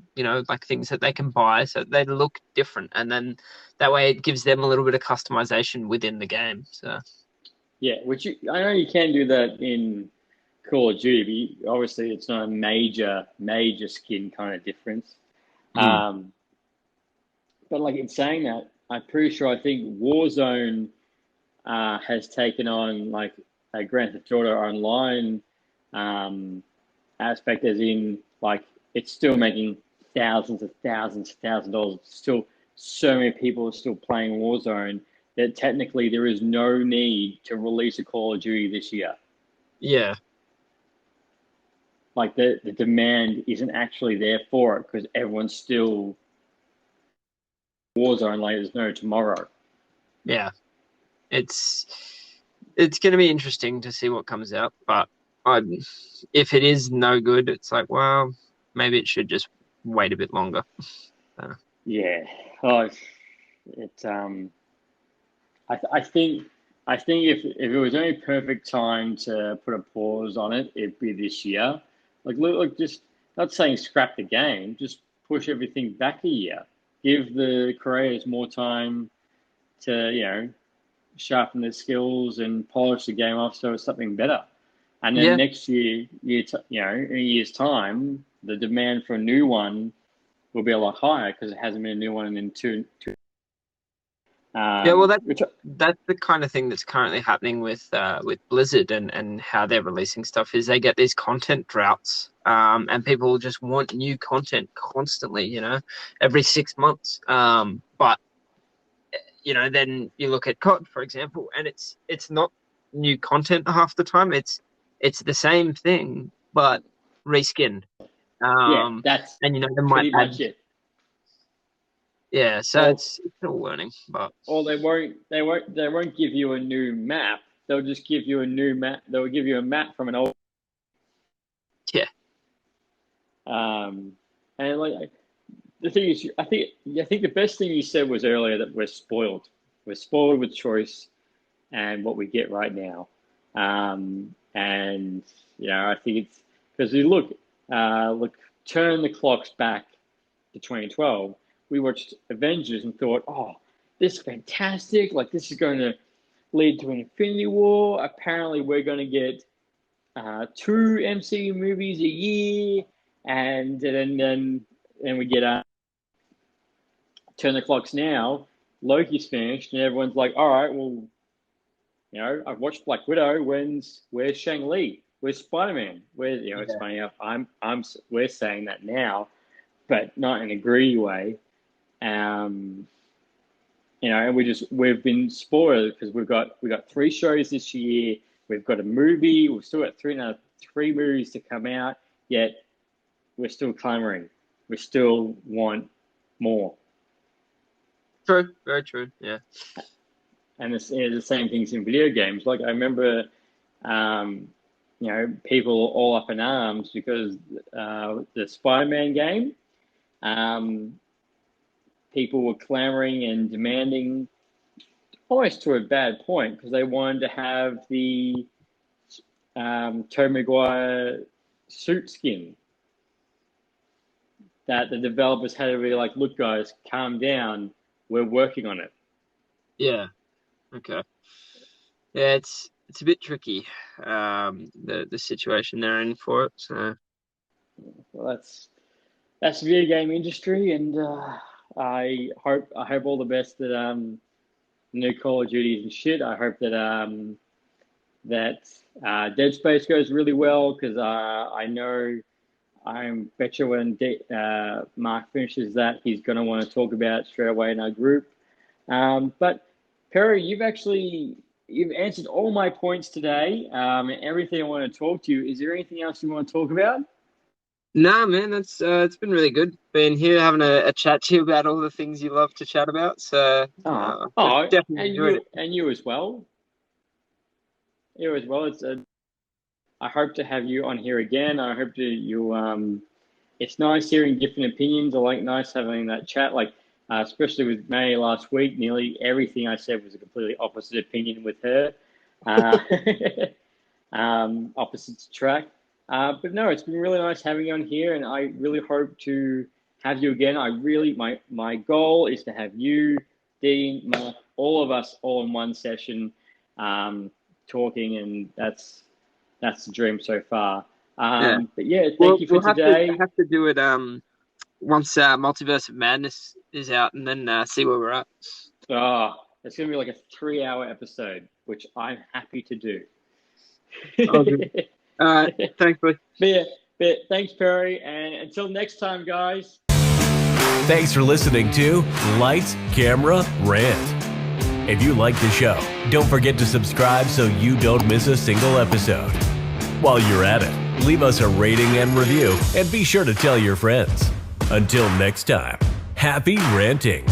like things that they can buy, so they look different, and then that way it gives them a little bit of customization within the game. So yeah, I know you can do that in Call of Duty, but obviously it's not a major skin kind of difference. But like in saying that, I'm pretty sure I think Warzone has taken on like a Grand Theft Auto Online aspect, as in like it's still making thousands of dollars. Still, so many people are still playing Warzone that technically there is no need to release a Call of Duty this year. yeah, Like the demand isn't actually there for it because everyone's still Warzone like there's no tomorrow. yeah, it's going to be interesting to see what comes out, but if it is no good, it's like, well, maybe it should just wait a bit longer. Yeah. Oh, it's I think if it was only perfect time to put a pause on it, it'd be this year. Like look, just not saying scrap the game, just push everything back a year. Give the creators more time to, sharpen their skills and polish the game off so it's something better. And then Yeah, next year, in a year's time, the demand for a new one will be a lot higher because it hasn't been a new one in two. yeah. Well, Which that's the kind of thing that's currently happening with Blizzard and how they're releasing stuff is they get these content droughts, and people just want new content constantly, every 6 months. But then you look at COD, for example, and it's not new content half the time. It's the same thing but reskinned. yeah, that's And they might pretty add. much it. Yeah, so it's still learning, but Or they won't give you a new map. They'll just give you a new map. They'll give you a map from an old. yeah, And like the thing is, I think the best thing you said was earlier that we're spoiled. We're spoiled with choice and what we get right now. And I think it's because you turn the clocks back to 2012. We watched Avengers and thought, oh, this is fantastic. Like this is going to lead to an Infinity War. Apparently, we're going to get 2 MCU movies a year, and then we get turn the clocks now. Loki's finished, and everyone's like, all right, well, I've watched Black Widow. Where's Shang-Li? Where's Spider-Man? It's funny enough, we're saying that now, but not in a greedy way. And we've been spoiled because we got 3 shows this year. We've got a movie. We've still got 3 movies to come out. Yet we're still clamoring. We still want more. true, very true. Yeah, And it's the same things in video games. Like I remember, people all up in arms because the Spider-Man game, people were clamoring and demanding, almost to a bad point, because they wanted to have the Tobey Maguire suit skin. That the developers had to be like, look, guys, calm down. We're working on it. yeah. Okay. Yeah, it's a bit tricky, the situation they're in for it. So Well, that's the video game industry, and I hope all the best that new Call of Duty and shit. I hope that Deadspace goes really well because I know I bet you when Mark finishes that, he's going to want to talk about it straight away in our group. But Perry, you've answered all my points today, and everything I want to talk to you. Is there anything else you want to talk about? Nah, man, it's been really good being here having a chat to you about all the things you love to chat about. So definitely enjoyed it. And you as well. You as well. I hope to have you on here again. I hope it's nice hearing different opinions. I like nice having that chat. Like especially with May last week, nearly everything I said was a completely opposite opinion with her. Opposites track. But no, it's been really nice having you on here, and I really hope to have you again. My goal is to have you, Dean, Mark, all of us all in one session, talking, and that's the dream so far. But yeah, thank you for today. We'll have to do it once Multiverse of Madness is out, and then see where we're at. Oh, it's gonna be like a 3-hour episode, which I'm happy to do. Thanks, buddy. But thanks, Perry, and until next time, guys. Thanks for listening to Lights, Camera, Rant. If you like the show, don't forget to subscribe so you don't miss a single episode. While you're at it, leave us a rating and review, and be sure to tell your friends. Until next time, happy ranting.